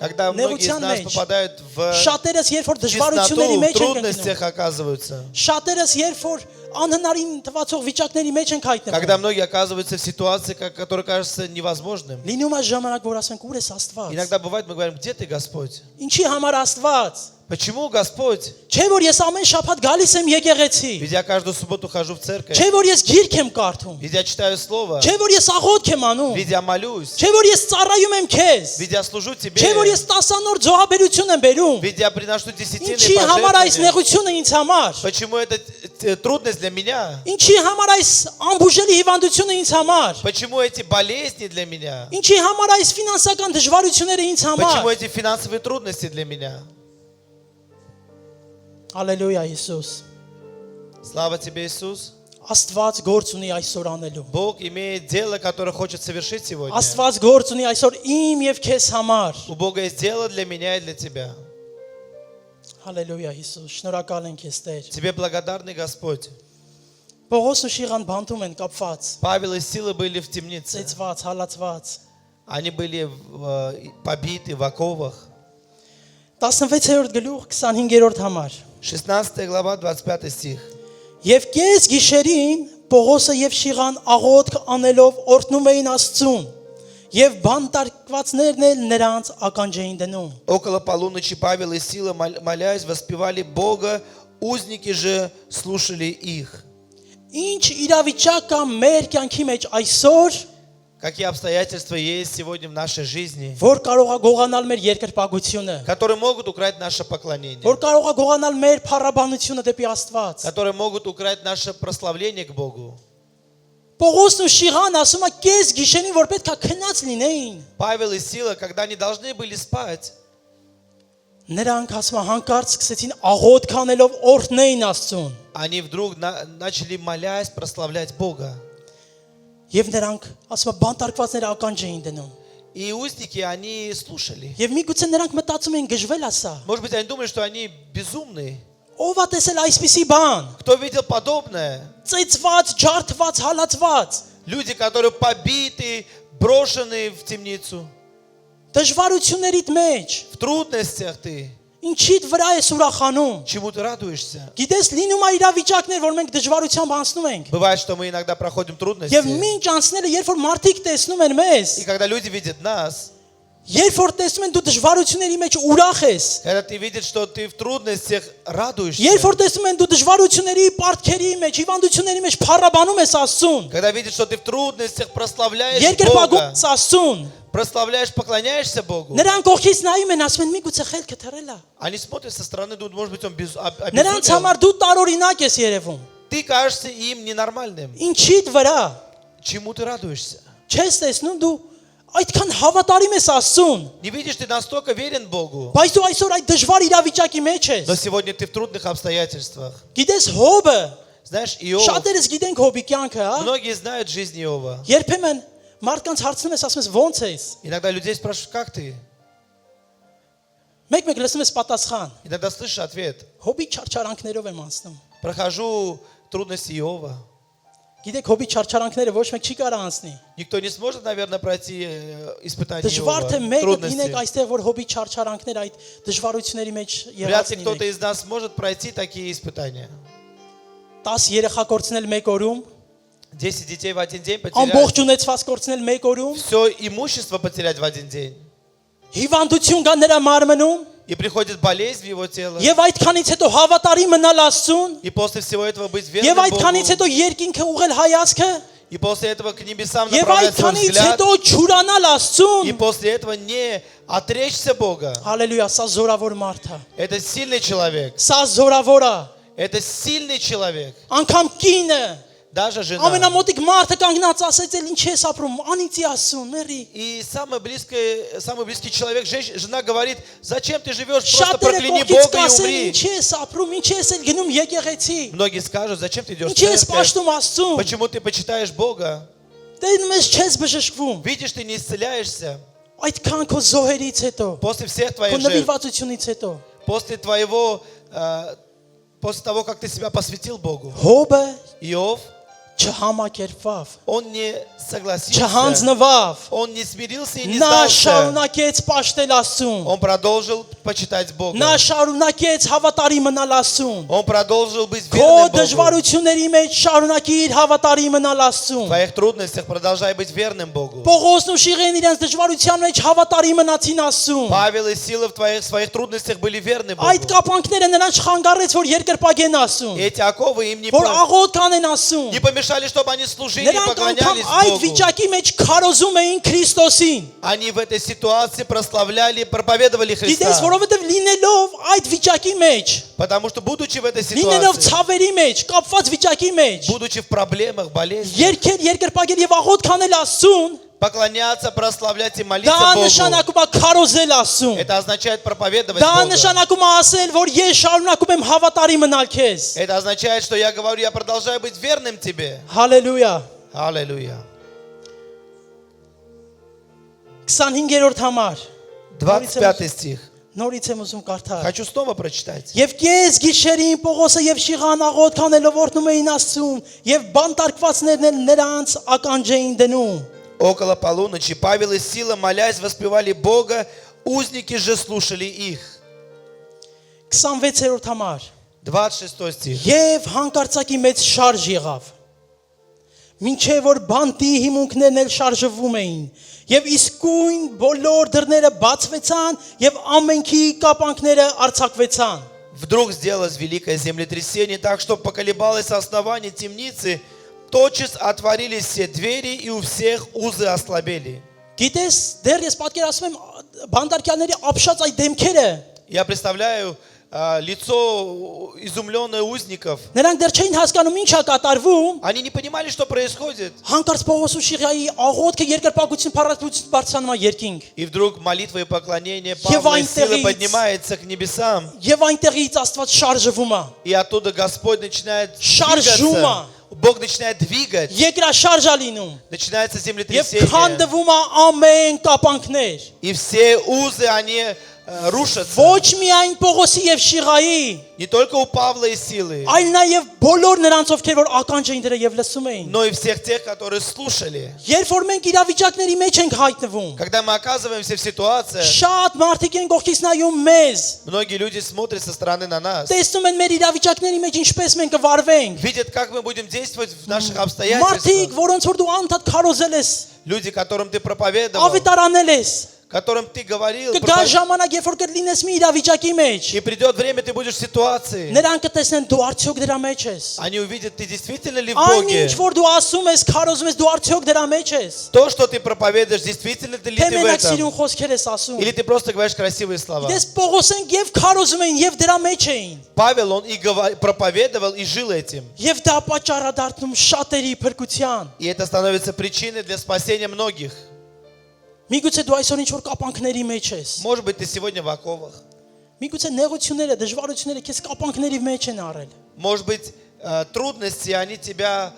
Speaker 2: Когда многие из
Speaker 1: Նեղության
Speaker 2: нас
Speaker 1: մեջ,
Speaker 2: попадают в
Speaker 1: շատերս երբ որ դժվարությունների
Speaker 2: тесноту, в
Speaker 1: մեջ են գնում,
Speaker 2: трудностях оказываются.
Speaker 1: շատերս երբ որ անհնարին թվացող վիճակների մեջ են
Speaker 2: Когда
Speaker 1: հայտնվում,
Speaker 2: многие оказываются в ситуации, которые кажутся невозможным.
Speaker 1: լինում է ժամանակ, որ ասենք ուր ես Աստված,
Speaker 2: Иногда бывает, мы говорим, где ты, Господь?
Speaker 1: ինչի համար Աստված,
Speaker 2: Почему, Господь?
Speaker 1: չէ որ ես ամեն շաբաթ գալիս եմ եկեղեցի,
Speaker 2: Ведь я каждую субботу хожу в церковь.
Speaker 1: չէ որ ես գիրք եմ կարդում,
Speaker 2: Ведь я читаю Слово.
Speaker 1: չէ որ ես աղոթք եմ անում,
Speaker 2: Ведь я молюсь.
Speaker 1: չէ որ ես ծառայում եմ քեզ,
Speaker 2: Ведь я служу Тебе.
Speaker 1: չէ որ ես 10 նոր զոհաբերություն եմ բերում,
Speaker 2: Ведь я приношу десятины
Speaker 1: ինչի համար այս
Speaker 2: пожертвования.
Speaker 1: նեղությունը ինձ համար,
Speaker 2: Почему это трудность для меня?
Speaker 1: ինչի համար այս ամբուժելի հիվանդությունը ինձ համար,
Speaker 2: Почему эти болезни для меня?
Speaker 1: ինչի համար այս ֆինանսական դժվարությունները ինձ
Speaker 2: Почему
Speaker 1: համար,
Speaker 2: эти финансовые трудности для меня?
Speaker 1: Հալելույա Հիսուս,
Speaker 2: Слава Тебе, Иисус.
Speaker 1: Աստված գործ ունի այսօր անելու,
Speaker 2: Бог имеет дело, которое хочет совершить сегодня.
Speaker 1: Աստված գործ ունի այսօր իմ եւ քեզ համար,
Speaker 2: У Бога есть дело для меня и для тебя.
Speaker 1: Հալելույա Հիսուս, շնորհակալ ենք քեզ Տեր,
Speaker 2: Тебе благодарный Господь.
Speaker 1: Պողոս ու Շիղան բանտում են կապված,
Speaker 2: Павел и Сила были в темнице.
Speaker 1: ծեծված, հալածված,
Speaker 2: Они были побиты в оковах.
Speaker 1: 16-րդ գլուխ 25-րդ համար
Speaker 2: 16 глава, 25 стих.
Speaker 1: Եվ կես գիշերին Պողոսը եւ Շիղան աղոթք անելով օրհնում էին Աստծուն եւ բանտարկվածներն էլ նրանց ականջ էին դնում
Speaker 2: Около полуночи Павел и Сила, молясь, воспевали Бога, узники же слушали их.
Speaker 1: Ինչ իրավիճակ կա մեր կյանքի մեջ այսօր
Speaker 2: Какие обстоятельства есть сегодня в нашей жизни,
Speaker 1: որ կարող է գողանալ մեր երկրպագությունը
Speaker 2: которые могут украсть наше поклонение,
Speaker 1: որ կարող է գողանալ մեր փառաբանությունը դեպի Աստված
Speaker 2: которые могут украсть наше прославление к Богу.
Speaker 1: Պողոսն ու Շիղան ասում է կես գիշերին որ պետք է քնած լինեին
Speaker 2: Павел и Сила, когда они должны были спать,
Speaker 1: նրանք ասում է հանկարծ սկսեցին աղոթք անելով օրհնեին Աստծուն
Speaker 2: они вдруг начали, молясь, прославлять Бога.
Speaker 1: Եվ նրանք ասում է բանտարկվածները ականջ էին դնում
Speaker 2: И узники, они слушали.
Speaker 1: Եվ միգուցե նրանք մտածում են գժվել ասա
Speaker 2: Может быть, они думали, что они безумные.
Speaker 1: ով է տեսել այսպիսի բան
Speaker 2: Кто видел подобное?
Speaker 1: ծեծված ջարդված հալածված
Speaker 2: Люди, которые побиты, брошены в темницу.
Speaker 1: դժվարություններիդ մեջ
Speaker 2: В трудностях ты.
Speaker 1: ինչիդ վրա ես ուրախանում
Speaker 2: Чему ты радуешься?
Speaker 1: գիտես լինում է իրավիճակներ որ մենք դժվարությամբ անցնում ենք
Speaker 2: Бывает, что мы иногда проходим трудности.
Speaker 1: եւ մինչ անցնելը երբ որ մարդիկ տեսնում են մեզ
Speaker 2: И когда люди видят нас,
Speaker 1: երբ որ տեսնում են դու դժվարությունների մեջ ուրախ ես
Speaker 2: когда ты видишь, что ты в трудностях радуешься,
Speaker 1: երբ որ տեսնում են դու դժվարությունների պարտքերի մեջ հիվանդությունների մեջ փառաբանում ես Աստծուն
Speaker 2: когда видишь, что ты в трудностях прославляешь
Speaker 1: երկրպագում
Speaker 2: Бога,
Speaker 1: ես Աստծուն
Speaker 2: прославляешь, поклоняешься Богу,
Speaker 1: նրանք ողքից նայում են ասում են միգուցե խելքը թռել է
Speaker 2: они смотрят со стороны, думают, может быть, он
Speaker 1: նրանց
Speaker 2: обезумел.
Speaker 1: համար դու տարօրինակ ես երևում
Speaker 2: Ты кажешься им ненормальным.
Speaker 1: ինչիդ վրա
Speaker 2: Чему ты радуешься?
Speaker 1: չես տեսնում դու այդքան հավատարիմ ես Աստծուն
Speaker 2: Не видишь, ты настолько верен Богу,
Speaker 1: բայց դու այսօր այդ դժվար իրավիճակի մեջ ես
Speaker 2: но сегодня ты в трудных обстоятельствах.
Speaker 1: գիտես Հոբը
Speaker 2: Знаешь, Иов,
Speaker 1: շատերս գիտենք Հոբի կյանքը հա
Speaker 2: многие знают жизнь Иова.
Speaker 1: երբեմն մարդկանց հարցնում ես ասում ես ո՞նց ես
Speaker 2: Иногда людей спрашивают, как ты?
Speaker 1: մեկ-մեկ լսում ես պատասխան
Speaker 2: Иногда слышишь ответ.
Speaker 1: Հոբի չարչարանքներով եմ անցնում
Speaker 2: Прохожу трудности Иова.
Speaker 1: գիտեք Հոբի չարչարանքները ոչ մեկ չի կարող անցնի
Speaker 2: Никто не сможет, наверное, пройти испытание
Speaker 1: դժվար թե
Speaker 2: Иова.
Speaker 1: մեկը գինեք
Speaker 2: Трудности.
Speaker 1: այստեղ որ Հոբի չարչարանքներ այդ դժվարությունների մեջ
Speaker 2: Вряд
Speaker 1: եղած
Speaker 2: ли кто-то
Speaker 1: լինի
Speaker 2: из нас может пройти такие испытания.
Speaker 1: 10 երեխա կորցնել մեկ օրում
Speaker 2: 10 детей в один день потерять.
Speaker 1: ամբողջ ունեցված կորցնել մեկ օրում
Speaker 2: Все имущество потерять в один день.
Speaker 1: հիվանդություն կա նրա մարմնում
Speaker 2: И приходит болезнь в его тело.
Speaker 1: Եվ այդքանից հետո հավատարի մնալ Աստծուն,
Speaker 2: И после всего этого быть
Speaker 1: եւ
Speaker 2: верным
Speaker 1: այդքանից
Speaker 2: Богу.
Speaker 1: հետո երկինքը ուղղել հայացքը,
Speaker 2: И после этого к небесам
Speaker 1: եւ
Speaker 2: направлять свой
Speaker 1: այդքանից
Speaker 2: взгляд.
Speaker 1: հետո չուրանալ
Speaker 2: И
Speaker 1: Աստծուն։
Speaker 2: после этого не отречься Бога.
Speaker 1: Հալելույա, սա զորավոր մարդ է։
Speaker 2: Это сильный человек.
Speaker 1: Սա զորավոր է։
Speaker 2: Это сильный человек.
Speaker 1: Անկամ կինը,
Speaker 2: Даже жена.
Speaker 1: ամենամոտիկ մարդը կանգնած ասեց, «Էլ ինչ ես ապրում, անիծի Աստծուն, մերի»։
Speaker 2: И самый близкий человек, жена говорит, зачем ты живешь, просто
Speaker 1: Շատերը
Speaker 2: прокляни
Speaker 1: կողքից
Speaker 2: Бога и
Speaker 1: կասեն,
Speaker 2: умри.
Speaker 1: «Ինչ ես ապրում, ինչ ես էլ գնում եկեղեցի,
Speaker 2: Многие скажут, зачем ты идешь в
Speaker 1: ինչ ես
Speaker 2: церковь,
Speaker 1: պաշտում Աստծուն,
Speaker 2: почему ты почитаешь Бога,
Speaker 1: դե մեզ չես բժշկվում»։
Speaker 2: видишь, ты не исцеляешься
Speaker 1: Այդքան քո զոհերից հետո,
Speaker 2: после всех
Speaker 1: քո
Speaker 2: твоих жертв,
Speaker 1: նվիրվածությունից հետո,
Speaker 2: после того, как ты себя посвятил Богу.
Speaker 1: Հոբը
Speaker 2: Иов
Speaker 1: չհամակերպավ,
Speaker 2: Он не согласился,
Speaker 1: չհանձնվավ,
Speaker 2: он не смирился и не
Speaker 1: նա
Speaker 2: сдался.
Speaker 1: շարունակեց պաշտել Աստծուն,
Speaker 2: Он продолжил почитать Бога.
Speaker 1: նա շարունակեց հավատարի մնալ Աստծուն,
Speaker 2: Он продолжил быть
Speaker 1: քո
Speaker 2: верным Богу.
Speaker 1: դժվարությունների մեջ շարունակիր հավատարի մնալ
Speaker 2: В
Speaker 1: Աստծուն,
Speaker 2: твоих трудностях продолжай быть верным Богу.
Speaker 1: Պողոսն ու Շիրեն իրենց դժվարության մեջ հավատարի մնացին Աստծուն,
Speaker 2: Павел и Сила в своих трудностях были верны Богу.
Speaker 1: այդ կապանքները նրանց խանգարեց, որ երկրպագեն Աստծուն,
Speaker 2: Эти оковы им
Speaker 1: որ աղոտ կանեն Աստծուն,
Speaker 2: не помешали, чтобы они служили и
Speaker 1: նրանք անգամ
Speaker 2: поклонялись
Speaker 1: այդ
Speaker 2: Богу.
Speaker 1: վիճակի մեջ քարոզում էին Քրիստոսին,
Speaker 2: Они в этой ситуации прославляли, проповедовали
Speaker 1: գիտես,
Speaker 2: Христа.
Speaker 1: որովհետև լինելով այդ վիճակի մեջ,
Speaker 2: Потому что, будучи в этой
Speaker 1: լինելով
Speaker 2: ситуации,
Speaker 1: ցավերի մեջ, կապված վիճակի մեջ,
Speaker 2: будучи в проблемах, болезнях,
Speaker 1: երկեր երկրպագել եւ աղոտ կանել Աստծուն,
Speaker 2: поклоняться, прославлять и молиться
Speaker 1: դա
Speaker 2: Богу.
Speaker 1: նշանակում է քարոզել Աստծուն,
Speaker 2: Это означает проповедовать
Speaker 1: դա
Speaker 2: Бога.
Speaker 1: նշանակում է ասել, որ ես շարունակում եմ հավատարի մնալ քեզ,
Speaker 2: Это означает, что я говорю, я продолжаю быть верным тебе.
Speaker 1: հալելույա,
Speaker 2: Аллилуйя.
Speaker 1: 25-րդ համար
Speaker 2: 25 стих.
Speaker 1: նորից եմ ուզում կարդալ.
Speaker 2: Хочу снова прочитать.
Speaker 1: Եվ կես գիշերին Պողոսը եւ Շիղան աղոտ կանելով օրհնում էին Աստծուն եւ բանտարկվածներն էլ նրանց ականջ էին դնում.
Speaker 2: Около полуночи Павел и Сила, молясь, воспевали Бога, узники же слушали их.
Speaker 1: 26-րդ համար
Speaker 2: 26 стих.
Speaker 1: Եվ հանկարծակի մեծ շարժ եղավ. Մինչև որ բանտի հիմունքներն էլ շարժվում էին, եւ իսկույն բոլոր դռները բացվեցան եւ ամենքի կապանքները արձակվեցան.
Speaker 2: Вдруг сделалось великое землетрясение, так что поколебалось основание темницы, тотчас отворились все двери и у всех узы ослабели.
Speaker 1: Գիտես, դեռ ես պատկերացնում եմ բանտարկյալների ապշած այդ դեմքերը.
Speaker 2: Я представляю лицо изумленное узников.
Speaker 1: Նրանք դեռ չէին հասկանում ինչ է կատարվում.
Speaker 2: Они не понимали, что происходит.
Speaker 1: Հանկարծ Պողոս ու Շիղայի աղոթքը երկրպագություն փառատություն բարձրանում է երկինք.
Speaker 2: И вдруг молитва и поклонение Павла и Силы поднимается к небесам.
Speaker 1: Եվ այնտեղից Աստված շարժվում է.
Speaker 2: И оттуда Господь начинает
Speaker 1: Շարժում է.
Speaker 2: двигаться. Бог начинает двигать.
Speaker 1: Երկրաշարժ է լինում.
Speaker 2: Начинается
Speaker 1: Եվ
Speaker 2: землетрясение.
Speaker 1: քանդվում է ամեն կապանքներ.
Speaker 2: И все узы, они рушатся.
Speaker 1: Ոչ միայն Պողոսի եւ Շիղայի,
Speaker 2: Не только у Павла и Силы,
Speaker 1: այլ նաեւ բոլոր նրանց, ովքեր որ ականջ էին դրել եւ լսում էին.
Speaker 2: но и всех тех, которые слушали.
Speaker 1: Երբ որ մենք իրավիճակների մեջ ենք հայտնվում,
Speaker 2: Когда мы оказываемся в ситуации,
Speaker 1: շատ մարդիկ են գողքից նայում մեզ,
Speaker 2: многие люди смотрят со стороны на нас,
Speaker 1: տեսնում են մեր իրավիճակների մեջ ինչպես մենք կվարվենք.
Speaker 2: видят, как мы будем действовать в наших
Speaker 1: Մարդիկ,
Speaker 2: обстоятельствах.
Speaker 1: որոնց որ դու անդադ քարոզել ես,
Speaker 2: Люди, которым ты проповедовал,
Speaker 1: ավետարանել ես,
Speaker 2: которым ты говорил,
Speaker 1: կգա ժամանակ, երբ որ կլինես մի իրավիճակի մեջ,
Speaker 2: и придет время, ты будешь в ситуации.
Speaker 1: նրանք կտեսնեն դու արդյոք дրա մեջ ես.
Speaker 2: Они увидят, ты действительно ли в
Speaker 1: Այն
Speaker 2: Боге.
Speaker 1: ինչ որ դու ասում ես, քարոզում ես, դու արդյոք դրա մեջ ես.
Speaker 2: То, что ты проповедуешь, действительно ли
Speaker 1: Թե
Speaker 2: ты в
Speaker 1: մենակ
Speaker 2: этом?
Speaker 1: սիրուն խոսքեր ես ասում։
Speaker 2: Или ты просто говоришь красивые слова?
Speaker 1: Դες Պողոսեն եւ քարոզում էին եւ դրա մեջ էին։
Speaker 2: Павел, он и проповедовал, и жил этим.
Speaker 1: Եվ դա պատճառ է դարձնում շատերի փրկության։
Speaker 2: И это становится причиной для спасения многих.
Speaker 1: Միգուցե դու այսօր ինչ որ կապանքների մեջ ես։
Speaker 2: Может быть, ты сегодня в оковах.
Speaker 1: Միգուցե նեղությունները, դժվարությունները քեզ կապանքների մեջ են արել։
Speaker 2: Может быть, трудности, они тебя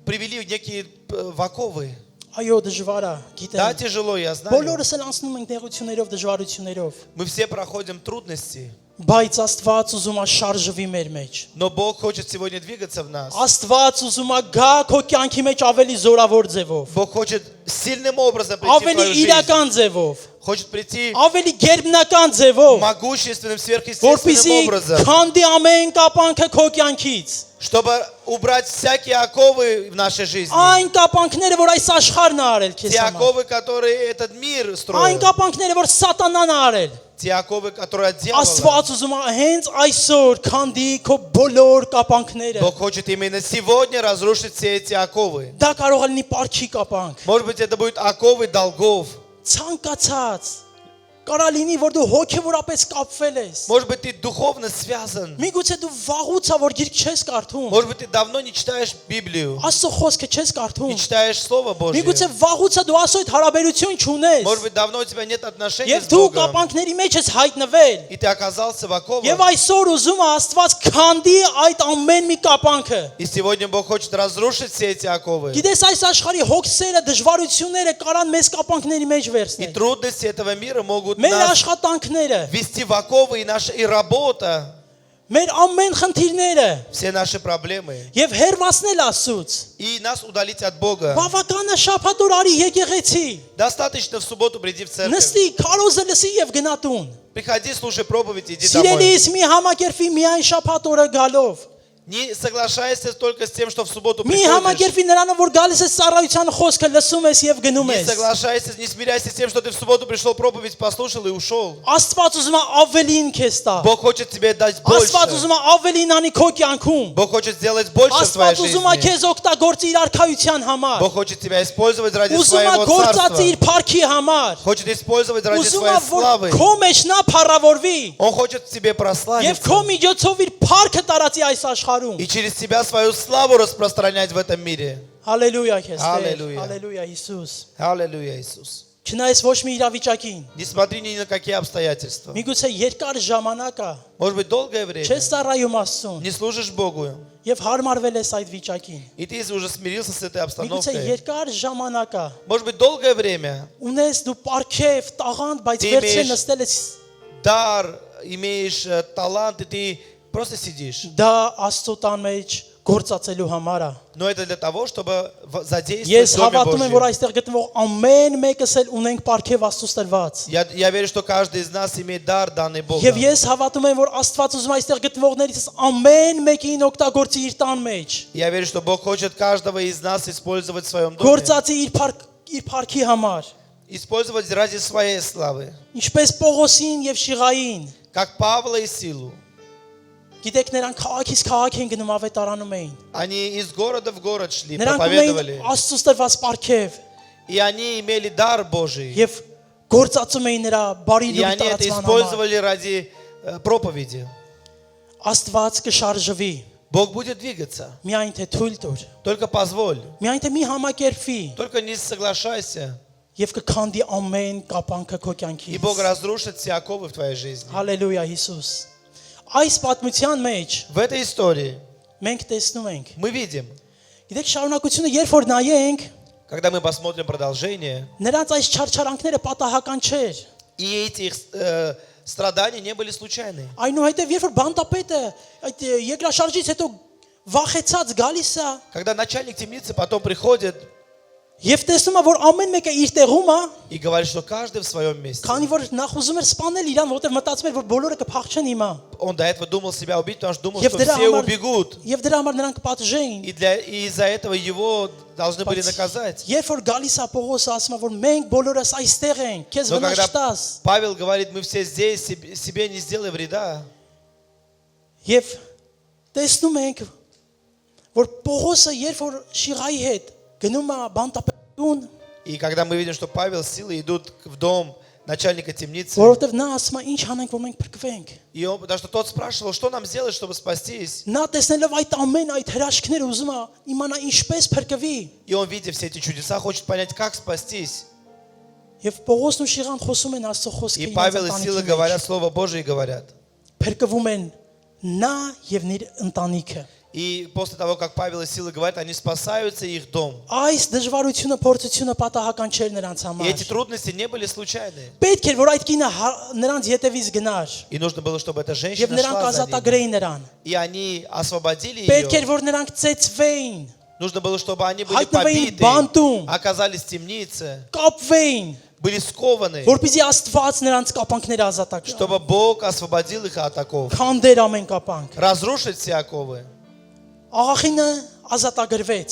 Speaker 2: привели в некие в оковы.
Speaker 1: Այո, դժվար է,
Speaker 2: Да,
Speaker 1: գիտեմ։
Speaker 2: тяжело, я знаю.
Speaker 1: Բոլորս էլ անցնում ենք նեղություններով, դժվարություններով,
Speaker 2: Мы все проходим трудности.
Speaker 1: բայց Աստված ուզում է շարժվի մեր մեջ։
Speaker 2: Но Бог хочет сегодня двигаться в нас.
Speaker 1: Աստված ուզում է գա քո կյանքի մեջ ավելի зоրավոր ձևով,
Speaker 2: Бог хочет сильным образом прийти в
Speaker 1: ավելի
Speaker 2: твою жизнь.
Speaker 1: իրական ձևով,
Speaker 2: Хочет прийти
Speaker 1: ավելի գերբնական ձևով,
Speaker 2: могущественным, сверхъестественным
Speaker 1: որպեսզի
Speaker 2: образом.
Speaker 1: քանդի ամեն կապանքը քո կյանքից։
Speaker 2: Чтобы убрать всякие оковы в нашей жизни.
Speaker 1: Այն կապանքները, որ այս աշխարհն է արել քեզ
Speaker 2: Те
Speaker 1: համար։
Speaker 2: оковы, которые этот мир
Speaker 1: Այն
Speaker 2: строит.
Speaker 1: կապանքները, որ սատանան է արել։
Speaker 2: Те оковы, которые от дьявола.
Speaker 1: Աստված ուզում է հենց այսօր քանդի քո բոլոր կապանքները։
Speaker 2: Бог хочет именно сегодня разрушить все эти оковы.
Speaker 1: Դա կարող է լինի парքի կապանք,
Speaker 2: Может быть, это будут оковы долгов.
Speaker 1: ցանկացած։ Կարա լինի, որ դու հոգևորապես կապվել ես։
Speaker 2: Может быть, ты духовно связан.
Speaker 1: Միգուցե դու վաղուց է որ գիրք չես կարդում։
Speaker 2: Может быть, ты давно не читаешь Библию,
Speaker 1: Աստծո խոսքը չես կարդում։
Speaker 2: не читаешь Слово Божье.
Speaker 1: Միգուցե վաղուց է дու Աստծո հետ հարաբերություն չունես։
Speaker 2: Может быть, давно у тебя нет отношений
Speaker 1: Եվ
Speaker 2: с
Speaker 1: դու
Speaker 2: Богом.
Speaker 1: կապանքների մեջ ես հայտնվել։
Speaker 2: И ты оказался в оковах.
Speaker 1: Եվ այսօր ուզում է Աստված քանդի այդ ամեն մի կապանքը։
Speaker 2: И сегодня Бог хочет разрушить все эти оковы.
Speaker 1: Գիտես այս աշխարհի հոգսերը, դժվարությունները կարան մեզ կապանքների մեջ
Speaker 2: И
Speaker 1: վերցնել։
Speaker 2: трудности этого мира могут
Speaker 1: Մեր
Speaker 2: нас
Speaker 1: աշխատանքները,
Speaker 2: ввести в оковы, и работа,
Speaker 1: մեր ամեն խնդիրները
Speaker 2: все наши проблемы
Speaker 1: եւ հերվացնել Աստծուց։
Speaker 2: и нас удалить от Бога.
Speaker 1: Բավականը շաբաթօր արի եկեղեցի։
Speaker 2: Достаточно в субботу приди в церковь.
Speaker 1: Նստի, քարոզը լսի եւ գնա տուն։
Speaker 2: Приходи, слушай проповедь, иди домой.
Speaker 1: Սիրելիս մի համակերպի միայն շաբաթօրը գալով։
Speaker 2: Не соглашайся только с тем, что в субботу
Speaker 1: Մի
Speaker 2: приходишь.
Speaker 1: համակերպի նրանով որ գալիս է ծառայության խոսքը лսում ես եւ գնում
Speaker 2: Не
Speaker 1: ես։
Speaker 2: соглашайся, не смиряйся с тем, что ты в субботу пришел проповедь, послушал и ушел.
Speaker 1: Աստված ուզում է ավելին քեզ тա։
Speaker 2: Бог хочет тебе дать
Speaker 1: Աստված
Speaker 2: больше.
Speaker 1: ուզում է ավելին անի քո կյանքում։
Speaker 2: Бог хочет сделать больше в твоей
Speaker 1: Աստված ուզում է
Speaker 2: жизни.
Speaker 1: քեզ օգտագործի իր արքայության համար։
Speaker 2: Бог хочет тебя использовать ради
Speaker 1: Ուզում է
Speaker 2: своего
Speaker 1: գործածի իր
Speaker 2: царства.
Speaker 1: փառքի համար։
Speaker 2: Хочет использовать ради
Speaker 1: Ուզում է
Speaker 2: своей
Speaker 1: որ
Speaker 2: славы.
Speaker 1: քո մեջ նա փառավորվի
Speaker 2: Он хочет в тебе
Speaker 1: եւ
Speaker 2: прославиться.
Speaker 1: քո միջոցով իր փառքը տարածի այս աշխարհում։
Speaker 2: И через тебя свою славу распространять в этом мире.
Speaker 1: Հալելույա քեզ Տեր։
Speaker 2: Հալելույա։
Speaker 1: Հալելույա Հիսուս։
Speaker 2: Аллилуйя, Иисус.
Speaker 1: Չնայես ոչ մի իրավիճակին։
Speaker 2: Не смотри ни на какие обстоятельства.
Speaker 1: Միգուցե երկար ժամանակ է
Speaker 2: Может быть, долгое время
Speaker 1: չես ծառայում Աստծուն
Speaker 2: не служишь Богу.
Speaker 1: եւ հարմարվել ես այդ վիճակին։
Speaker 2: И ты уже смирился с этой
Speaker 1: Միգուցե
Speaker 2: обстановкой.
Speaker 1: երկար ժամանակ է
Speaker 2: Может быть, долгое время
Speaker 1: ունես դու պարքև տաղանդ, բայց
Speaker 2: Դի
Speaker 1: վերցրել
Speaker 2: имеешь-
Speaker 1: նստել ես
Speaker 2: дар, имеешь талант, и ты просто сидишь.
Speaker 1: դա Աստծո տան մեջ գործածելու համար է։
Speaker 2: Но это для того, чтобы задействовать
Speaker 1: Ես
Speaker 2: в Доме
Speaker 1: հավատում եմ, որ
Speaker 2: Божьем.
Speaker 1: այստեղ գտնվող ամեն մեկս էլ ունենք պարքև Աստծուց տրված։
Speaker 2: Я верю, что каждый из нас имеет дар, данный Богом.
Speaker 1: Եվ ես հավատում եմ, որ Աստված ուզում է այստեղ գտնվողներից ամեն մեկին օգտագործի իր տան մեջ։
Speaker 2: Я верю, что Бог хочет каждого из нас использовать в своем доме.
Speaker 1: Գործածի իր փառքի համար։
Speaker 2: Использовать ради своей славы.
Speaker 1: Ինչպես Պողոսին եւ Շիղային։
Speaker 2: Как Павла и Силу.
Speaker 1: Գիտեք, նրանք քաղաքից քաղաք են գնում ավետարանում էին։
Speaker 2: Они из города в город шли,
Speaker 1: Նրանք ունեին
Speaker 2: проповедовали.
Speaker 1: Աստծուց տրված պարքև
Speaker 2: И они имели дар Божий.
Speaker 1: եւ գործածում էին նրա բարի
Speaker 2: И
Speaker 1: լույսի
Speaker 2: они это
Speaker 1: տարածման համար։
Speaker 2: использовали ради проповеди.
Speaker 1: Աստված կշարժվի,
Speaker 2: Бог будет двигаться.
Speaker 1: միայն թե թույլ տուր,
Speaker 2: Только позволь.
Speaker 1: միայն թե մի համակերպվի
Speaker 2: Только не соглашайся.
Speaker 1: եւ կքանդի ամեն կապանքը քո
Speaker 2: И Бог
Speaker 1: կյանքից։
Speaker 2: разрушит все оковы в твоей жизни.
Speaker 1: Հալելույա Հիսուս։ Այս պատմության մեջ
Speaker 2: В этой истории
Speaker 1: մենք տեսնում ենք։
Speaker 2: мы видим,
Speaker 1: Գիտեք, շարունակությունը երբ որ նայենք,
Speaker 2: когда мы посмотрим продолжение,
Speaker 1: նրանց այս չարչարանքները պատահական չէր։
Speaker 2: и эти их страдания не были случайны.
Speaker 1: Այնուհետև երբ որ բանտապետը այդ երկրաշարժից հետո վախեցած գալիս է
Speaker 2: Когда начальник темницы потом приходит
Speaker 1: եւ տեսնում է որ ամեն մեկը իր տեղում է,
Speaker 2: и говорит, что каждый в своем месте.
Speaker 1: քանի որ նախ ուզում էր սպանել իրան, որովհետեւ մտածում էր որ բոլորը կփախչեն հիմա։
Speaker 2: Он до этого думал себя убить, потому что думал,
Speaker 1: Եվ
Speaker 2: что
Speaker 1: դրա
Speaker 2: все
Speaker 1: համար
Speaker 2: убегут.
Speaker 1: եւ դրա համար նրանք պատժեին։
Speaker 2: И из-за этого его должны были наказать.
Speaker 1: Երբ որ գալիս է Պողոսը ասում է որ մենք բոլորս այստեղ ենք, քեզ
Speaker 2: Но
Speaker 1: վնաս
Speaker 2: когда
Speaker 1: չտաս։
Speaker 2: Павел говорит, мы все здесь, себе не сделай вреда,
Speaker 1: Եվ տեսնում ենք որ Պողոսը երբ որ Շիղայի հետ գնում է բանտապետուն,
Speaker 2: и когда мы видим, что Павел с Силой идут в дом начальника темницы,
Speaker 1: որովհետեւ նա ասում է ինչ анենք որ մենք փրկվենք։
Speaker 2: и он, потому что тот спрашивал, что нам сделать, чтобы спастись.
Speaker 1: Նա տեսնելով այդ ամեն այդ հրաշքները ուզում է իմանա ինչպես փրկվի։
Speaker 2: И он, видя все эти чудеса, хочет понять, как спастись.
Speaker 1: Եվ Պողոսն ու Շիղան խոսում են Աստծո խոսքը
Speaker 2: И Павел и Сила говорят Слово Божие и говорят.
Speaker 1: Փրկվում են նա եւ իր ընտանիքը։
Speaker 2: И после того, как Павел и Сила говорят, они спасаются, и их дом.
Speaker 1: Այս դժվարությունը, փորձությունը պատահական չէր նրանց
Speaker 2: И
Speaker 1: համար։
Speaker 2: эти трудности не были случайны.
Speaker 1: Պետք էր որ այդ կինը նրանց ետևից գնար
Speaker 2: И нужно было, чтобы эта
Speaker 1: եւ
Speaker 2: женщина
Speaker 1: նրանք
Speaker 2: шла за ними.
Speaker 1: ազատագրեին նրան։
Speaker 2: И они освободили
Speaker 1: Պետք էր
Speaker 2: ее.
Speaker 1: որ նրանք ծեծվեին,
Speaker 2: Нужно было, чтобы они были
Speaker 1: հայտնվեին
Speaker 2: побиты,
Speaker 1: բանտում,
Speaker 2: оказались в темнице,
Speaker 1: կապվեին,
Speaker 2: были скованы,
Speaker 1: որպեսզի Աստված նրանց կապանքները ազատագրի։
Speaker 2: чтобы Бог освободил их от оков.
Speaker 1: Քանդեր ամեն կապանք։
Speaker 2: Разрушить все оковы.
Speaker 1: Աղախինը ազատագրվեց։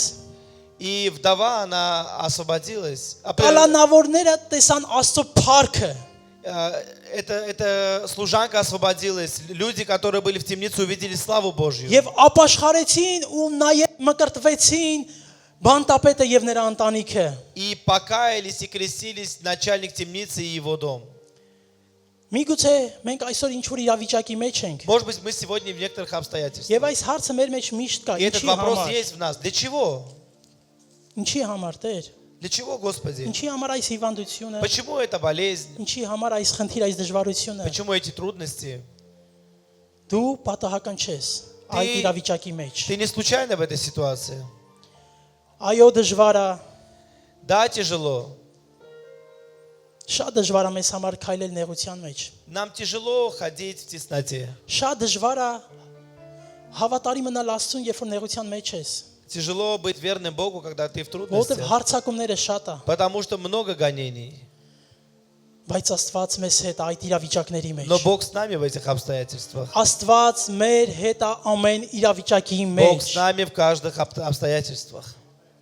Speaker 2: И вдова, она освободилась.
Speaker 1: Կալանավորները տեսան Աստծո փառքը։
Speaker 2: Эта служанка освободилась. Люди, которые были в темнице, увидели славу Божью.
Speaker 1: Եվ ապաշխարեցին ու նաև մկրտվեցին բանտապետը եւ նրա ընտանիքը։
Speaker 2: И покаялись и крестились начальник темницы и его дом.
Speaker 1: Միգուցե մենք այսօր ինչ որ իրավիճակի մեջ ենք։
Speaker 2: Может быть, мы сегодня в некоторых обстоятельствах.
Speaker 1: Եվ այս հարցը մեր մեջ միշտ կա։
Speaker 2: И этот
Speaker 1: Ինչի
Speaker 2: вопрос
Speaker 1: համար։
Speaker 2: есть в нас. Для чего?
Speaker 1: Ինչի համար Տեր։
Speaker 2: Для чего, Господи?
Speaker 1: Ինչի համար այս հիվանդությունը։
Speaker 2: Почему эта болезнь?
Speaker 1: Ինչի համար այս խնդիր, այս դժվարությունը։
Speaker 2: Почему эти трудности?
Speaker 1: Դու պատահական չես այդ իրավիճակի մեջ։
Speaker 2: Ты не случайно в этой ситуации.
Speaker 1: Այո, դժվար է,
Speaker 2: Да, тяжело.
Speaker 1: շատ դժվար է մեզ համար քայլել նեղության մեջ։
Speaker 2: Нам тяжело ходить в тесноте.
Speaker 1: Շատ դժվար է Հավատարի մնալ Աստծուն, երբ որ նեղության մեջ ես,
Speaker 2: Тяжело быть верным Богу, когда ты в
Speaker 1: որովհետև
Speaker 2: трудностях,
Speaker 1: հարցակումները շատ է,
Speaker 2: потому что много гонений.
Speaker 1: բայց Աստված մեզ հետ է այդ իրավիճակների
Speaker 2: Но
Speaker 1: մեջ։
Speaker 2: Бог с нами в этих обстоятельствах.
Speaker 1: Աստված մեր հետ է ամեն իրավիճակի
Speaker 2: Бог
Speaker 1: մեջ։
Speaker 2: с нами в каждых обстоятельствах.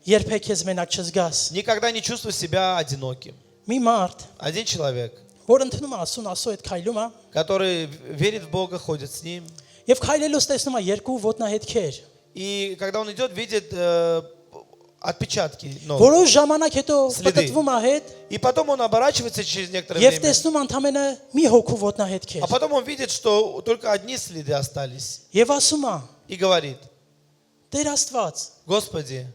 Speaker 1: Երբեք ես մենակ չզգաս։
Speaker 2: Никогда не чувствуй себя одиноким.
Speaker 1: Մի մարդ,
Speaker 2: Один человек,
Speaker 1: որ ընդունում է Աստծուն, Աստծո հետ քայլում է,
Speaker 2: который верит в Бога, ходит с Ним.
Speaker 1: եւ քայլելուց տեսնում է երկու ոտնահետքեր։
Speaker 2: И когда он идет, видит отпечатки ног.
Speaker 1: Որոշ ժամանակ հետո
Speaker 2: Սլիդի։
Speaker 1: պատտվում է հետ
Speaker 2: И потом он оборачивается через некоторое
Speaker 1: եւ
Speaker 2: время.
Speaker 1: տեսնում ընդամենը մի հոգու ոտնահետքեր։
Speaker 2: А потом он видит, что только одни следы остались.
Speaker 1: Եվ ասում է.
Speaker 2: И говорит:
Speaker 1: Տեր Աստված,
Speaker 2: Господи,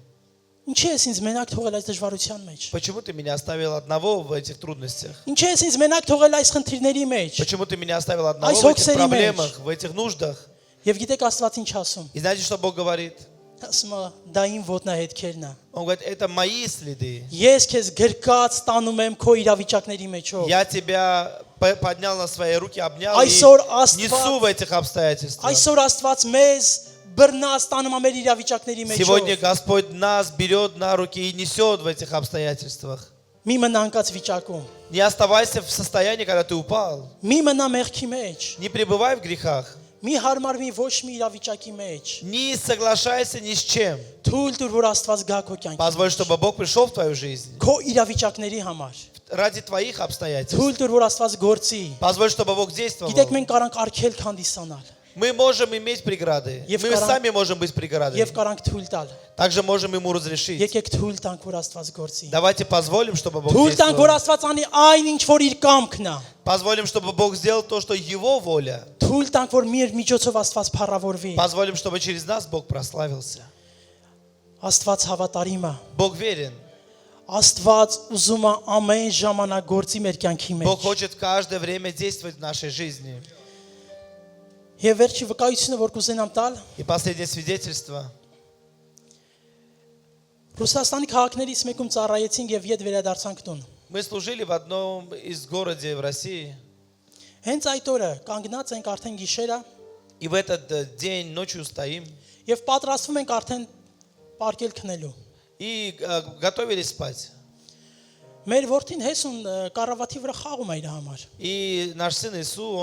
Speaker 1: ինչի՞ ես ինձ մենակ թողել այս դժվարության մեջ։
Speaker 2: почему ты меня оставил одного в этих трудностях?
Speaker 1: Ինչի՞ ես ինձ мենակ թողել այս խնդիրների մեջ։
Speaker 2: Почему ты меня оставил одного
Speaker 1: Այս
Speaker 2: в этих
Speaker 1: հոգսերի
Speaker 2: проблемах, в этих нуждах?
Speaker 1: Եվ գիտեք Աստված ինչ ասում։
Speaker 2: И знаете, что Бог говорит?
Speaker 1: Ասում է, դա իմ ոտնահետքերն է։
Speaker 2: Он говорит: это мои следы.
Speaker 1: Ես քեզ գրկած տանում եմ քո իրավիճակների մեջով։
Speaker 2: Я тебя поднял на свои руки, обнял и
Speaker 1: Այսօր Աստված
Speaker 2: несу в этих обстоятельствах.
Speaker 1: Այսօր Աստված մեզ բռնած տանում է մեր իրավիճակների
Speaker 2: Сегодня
Speaker 1: մեջով։
Speaker 2: Господь нас берет на руки и несет в этих обстоятельствах.
Speaker 1: Մի մնանկած վիճակում։
Speaker 2: Не оставайся в состоянии, когда ты упал.
Speaker 1: Մի մնա մեղքի մեջ։
Speaker 2: Не пребывай в грехах.
Speaker 1: Մի հարմարվի ոչ մի իրավիճակի մեջ։
Speaker 2: Не соглашайся ни с чем.
Speaker 1: Թույլ տուր, որ Աստված գա քո կյանքի։
Speaker 2: Позволь, чтобы Бог пришел в твою жизнь.
Speaker 1: Քո իրավիճակների համար։
Speaker 2: Ради твоих обстоятельств.
Speaker 1: Թույլ տուր, որ Աստված գործի։
Speaker 2: Позволь, чтобы Бог действовал.
Speaker 1: Գիտեք, մենք կարանք արգել հանդիսանալ
Speaker 2: Мы можем иметь преграды. Мы сами можем быть преградой.
Speaker 1: եւ կարանք թույլ տալ։
Speaker 2: Также можем ему разрешить.
Speaker 1: Եկեք թույլ տանք, որ Աստված գործի։
Speaker 2: Давайте позволим, чтобы Бог
Speaker 1: Թույլ տանք, որ
Speaker 2: действовал.
Speaker 1: Աստված անի այն ինչ որ իր կամքն է։
Speaker 2: Позволим, чтобы Бог сделал то, что Его воля.
Speaker 1: Թույլ տանք, որ մեր միջոցով Աստված փառավորվի։
Speaker 2: Позволим, чтобы через нас Бог прославился.
Speaker 1: Աստված հավատարիմ է։
Speaker 2: Бог верен.
Speaker 1: Աստված ուզում է ամեն ժամանակ գործի մեր կյանքի
Speaker 2: Бог
Speaker 1: մեջ։
Speaker 2: хочет каждое время действовать в нашей жизни.
Speaker 1: Եվ վերջի վկայությունը, որ կուզենամ տալ,
Speaker 2: И последнее свидетельство.
Speaker 1: Ռուսաստանի քաղաքներից մեկում ծառայեցինք եւ յետ վերադարձանք տուն։
Speaker 2: Мы служили в одном из городе в России.
Speaker 1: Հենց այդ օրը կանգնած ենք արդեն գիշերը
Speaker 2: И в этот день ночью стоим
Speaker 1: եւ պատրաստվում ենք արդեն պարկել քնելու։
Speaker 2: и готовились спать.
Speaker 1: Մեր որդին հեսուն կառավատի վրա խաղում է իր համար։
Speaker 2: И наш сын Ису,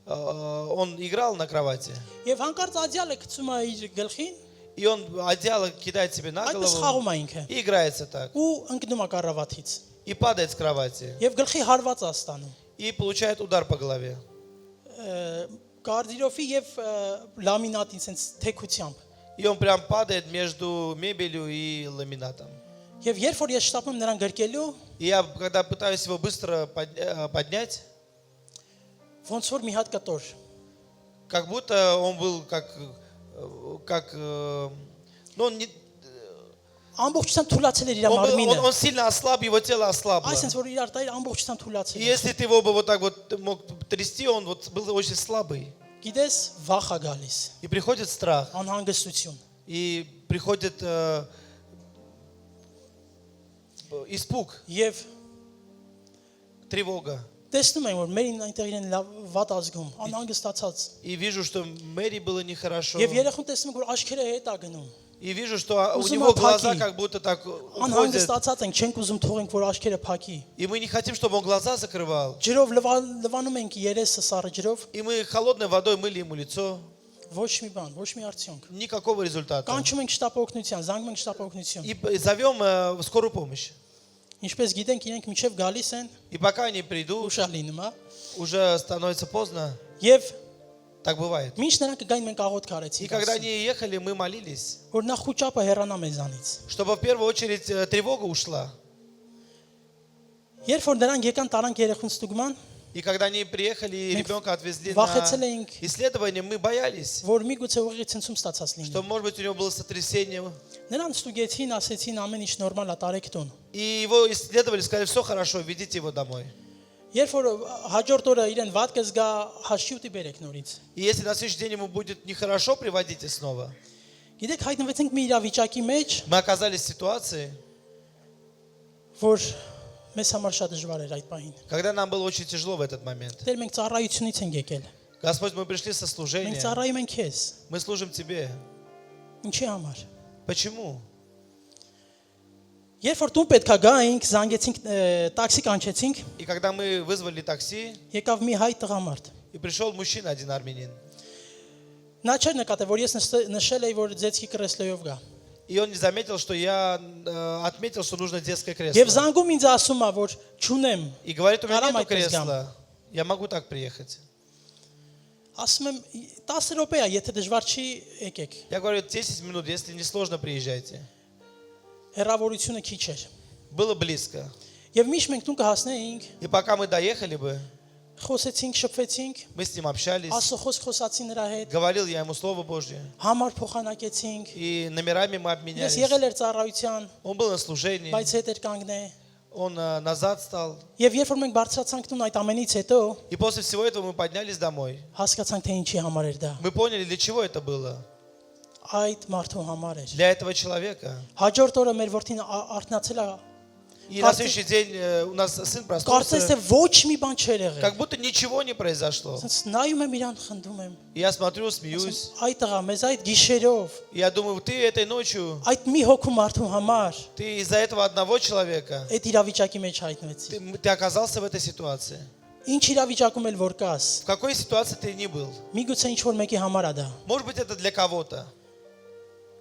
Speaker 2: он играл на кровати.
Speaker 1: Եվ հանկարծ ադյալը գցում է իր գլխին,
Speaker 2: И он одеяло кидает себе на
Speaker 1: այդպես
Speaker 2: голову
Speaker 1: խաղում է ինքը։
Speaker 2: и играется так.
Speaker 1: Ու ընկնում է կառավատից։
Speaker 2: И падает с кровати.
Speaker 1: Եվ գլխի հարված է ստանում։
Speaker 2: И получает удар по голове.
Speaker 1: Կարդիրովի եւ լամինատին sense թեքությամբ։
Speaker 2: И он прям падает между мебелью и ламинатом.
Speaker 1: Եվ երբ որ ես շտապում նրան գրկելու,
Speaker 2: И я, когда пытаюсь его быстро поднять,
Speaker 1: ոնց որ մի հատ կտոր։
Speaker 2: как будто он был ну, он,
Speaker 1: Ամբողջությամբ թուլացել էր իր մարմինը։
Speaker 2: он сильно ослаб, его тело ослабло.
Speaker 1: Այսինքն որ իրար տայր ամբողջությամբ
Speaker 2: И
Speaker 1: թուլացել էր։
Speaker 2: если ты его бы вот так вот мог трясти, он вот был очень слабый.
Speaker 1: Գիտես, վախ է գալիս,
Speaker 2: И приходит страх,
Speaker 1: անհանգստություն։
Speaker 2: и приходит испуг,
Speaker 1: Եվ
Speaker 2: тревога.
Speaker 1: տեսնում եմ որ մերին այնտեղ իրեն լավ վատ ազգում, անհանգստացած։
Speaker 2: И вижу, что Мэри было нехорошо.
Speaker 1: Եվ երախուն տեսնում եմ որ աշխերը հետ է гնում։
Speaker 2: И вижу, что у
Speaker 1: Узում
Speaker 2: него
Speaker 1: է
Speaker 2: глаза
Speaker 1: փակի։
Speaker 2: как будто так уходят.
Speaker 1: Անհանգստացած ենք, չենք ուզում թողենք որ աշխերը փակի։
Speaker 2: И мы не хотим, чтобы он глаза закрывал.
Speaker 1: Ջրով լվանում ենք երեսը սառը ջրով,
Speaker 2: И мы холодной водой мыли ему лицо.
Speaker 1: ոչ մի բան, ոչ մի արդյունք։
Speaker 2: Никакого результата.
Speaker 1: Կանչում ենք շտապօգնության, զանգում ենք шտապօգնություն։
Speaker 2: И зовем скорую помощь.
Speaker 1: Ինչպես գիտենք, իրենք միջև գալիս են,
Speaker 2: И пока они придут,
Speaker 1: ուշա լինում է։
Speaker 2: уже становится поздно.
Speaker 1: Եվ
Speaker 2: Так бывает.
Speaker 1: մինչ նրանք կգային մենք աղոթք
Speaker 2: И
Speaker 1: արեցինք,
Speaker 2: когда они ехали, мы молились,
Speaker 1: որ նա խուճապը հեռանա մեզանից։
Speaker 2: чтобы в первую очередь тревога ушла.
Speaker 1: Երբ որ նրանք եկան տարանք երեխուն ստուգման,
Speaker 2: И когда они приехали и ребенка отвезли
Speaker 1: վախեցել
Speaker 2: на
Speaker 1: էինք,
Speaker 2: исследование, мы боялись,
Speaker 1: որ միգուցե ուղիղ ցնցում ստացած լինի։
Speaker 2: что, может быть, у него было сотрясение.
Speaker 1: Նրան ստուգեցին, ասեցին ամեն ինչ նորմալ է, տարեք տուն։
Speaker 2: И его исследовали, сказали: все хорошо, ведите его домой.
Speaker 1: Երբ որ հաջորդ օրը իրեն վատ կզգա, հաշի ուտի բերեք նորից։
Speaker 2: И если на следующий день ему будет нехорошо, приводите снова.
Speaker 1: Գիտեք, հայտնվեցինք մի իրավիճակի մեջ,
Speaker 2: Мы оказались в ситуации,
Speaker 1: որ մեզ համար շատ դժվար էր այդ պահին։
Speaker 2: когда нам было очень тяжело в этот момент.
Speaker 1: Դեր մենք ծառայությունից ենք եկել։
Speaker 2: Господь, мы пришли со
Speaker 1: Մենք
Speaker 2: служения.
Speaker 1: ծառայում ենք քեզ։
Speaker 2: Мы служим Тебе.
Speaker 1: Ինչի համար։
Speaker 2: Почему?
Speaker 1: Երբ որ տուն պետքա գայինք, զանգեցինք, տաքսի կանչեցինք,
Speaker 2: И когда мы вызвали такси,
Speaker 1: եկավ մի հայ տղամարդ։
Speaker 2: и пришел мужчина, один армянин.
Speaker 1: Նա չէր նկատել, որ ես նշել էի, որ ձեցքի կրեսլոյով գա։
Speaker 2: И он не заметил, что я отметил, что нужно детское
Speaker 1: Եվ
Speaker 2: кресло.
Speaker 1: զանգում ինձ ասում է, որ չունեմ։
Speaker 2: И говорит, у меня
Speaker 1: Арам
Speaker 2: нету
Speaker 1: այդպես գամ։
Speaker 2: кресла. Я могу так приехать.
Speaker 1: Ասում եմ 10 րոպե է, եթե դժվար չի, եկեք։
Speaker 2: Я говорю, 10 минут, если не сложно, приезжайте.
Speaker 1: Հեռավորությունը քիչ էր։
Speaker 2: Было близко.
Speaker 1: Եվ միշտ մենք տուն կհասնեինք,
Speaker 2: И пока мы доехали бы,
Speaker 1: խոսեցինք, շփվեցինք,
Speaker 2: мы с ним общались.
Speaker 1: ասո խոսք խոսացի նրա հետ,
Speaker 2: Говорил я ему Слово Божье.
Speaker 1: համար փոխանակեցինք։
Speaker 2: И номерами мы
Speaker 1: Ես
Speaker 2: обменялись.
Speaker 1: եղել էր ծառայության,
Speaker 2: Он был на служении.
Speaker 1: բայց հետ էր կանգնե։
Speaker 2: Он назад стал.
Speaker 1: Եվ երբ որ մենք բարձրացանք տուն այդ ամենից հետո,
Speaker 2: И после всего этого мы поднялись домой.
Speaker 1: հասկացանք թե ինչի համար էր դա։
Speaker 2: Мы поняли, для чего это было.
Speaker 1: Այդ մարդու համար էր։
Speaker 2: Для этого человека.
Speaker 1: Հաջորդ օրը մեր որդին արթնացել է,
Speaker 2: И на следующий день у нас сын
Speaker 1: կարծես թե
Speaker 2: проснулся,
Speaker 1: ոչ մի բան չէր եղել։
Speaker 2: как будто ничего не произошло.
Speaker 1: Ասես նայում եմ իրան, խնդում եմ։
Speaker 2: И я смотрю, смеюсь.
Speaker 1: Այդ տղա, մեզ այդ գիշերով,
Speaker 2: И я думаю, ты этой ночью,
Speaker 1: այդ մի հոգու մարդու համար
Speaker 2: ты из-за этого одного человека,
Speaker 1: այդ իրավիճակի մեջ հայտնվեցի։
Speaker 2: ты оказался в этой ситуации.
Speaker 1: Ինչ իրավիճակում էլ որ կաս,
Speaker 2: В какой ситуации ты ни был.
Speaker 1: միգուցե ինչ որ մեկի համար է դա։
Speaker 2: Может быть, это для кого-то.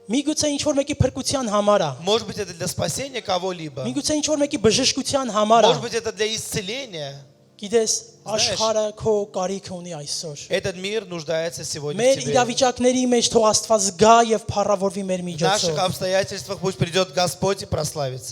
Speaker 1: Միգուցե ինչ որ մեկի փրկության համար է։
Speaker 2: Может быть, это для спасения кого-либо.
Speaker 1: Միգուցե ինչ որ մեկի բժշկության համար է։
Speaker 2: Может быть, это для исцеления.
Speaker 1: Գիտես,
Speaker 2: Знаешь,
Speaker 1: աշխարհը քո կարիք ունի այսօր։
Speaker 2: Этот мир нуждается сегодня в
Speaker 1: Մեր
Speaker 2: тебе.
Speaker 1: իրավիճակների մեջ թող Աստված գա եւ փառավորվի մեր
Speaker 2: В наших
Speaker 1: միջոցով։
Speaker 2: обстоятельствах пусть придет Господь и прославится.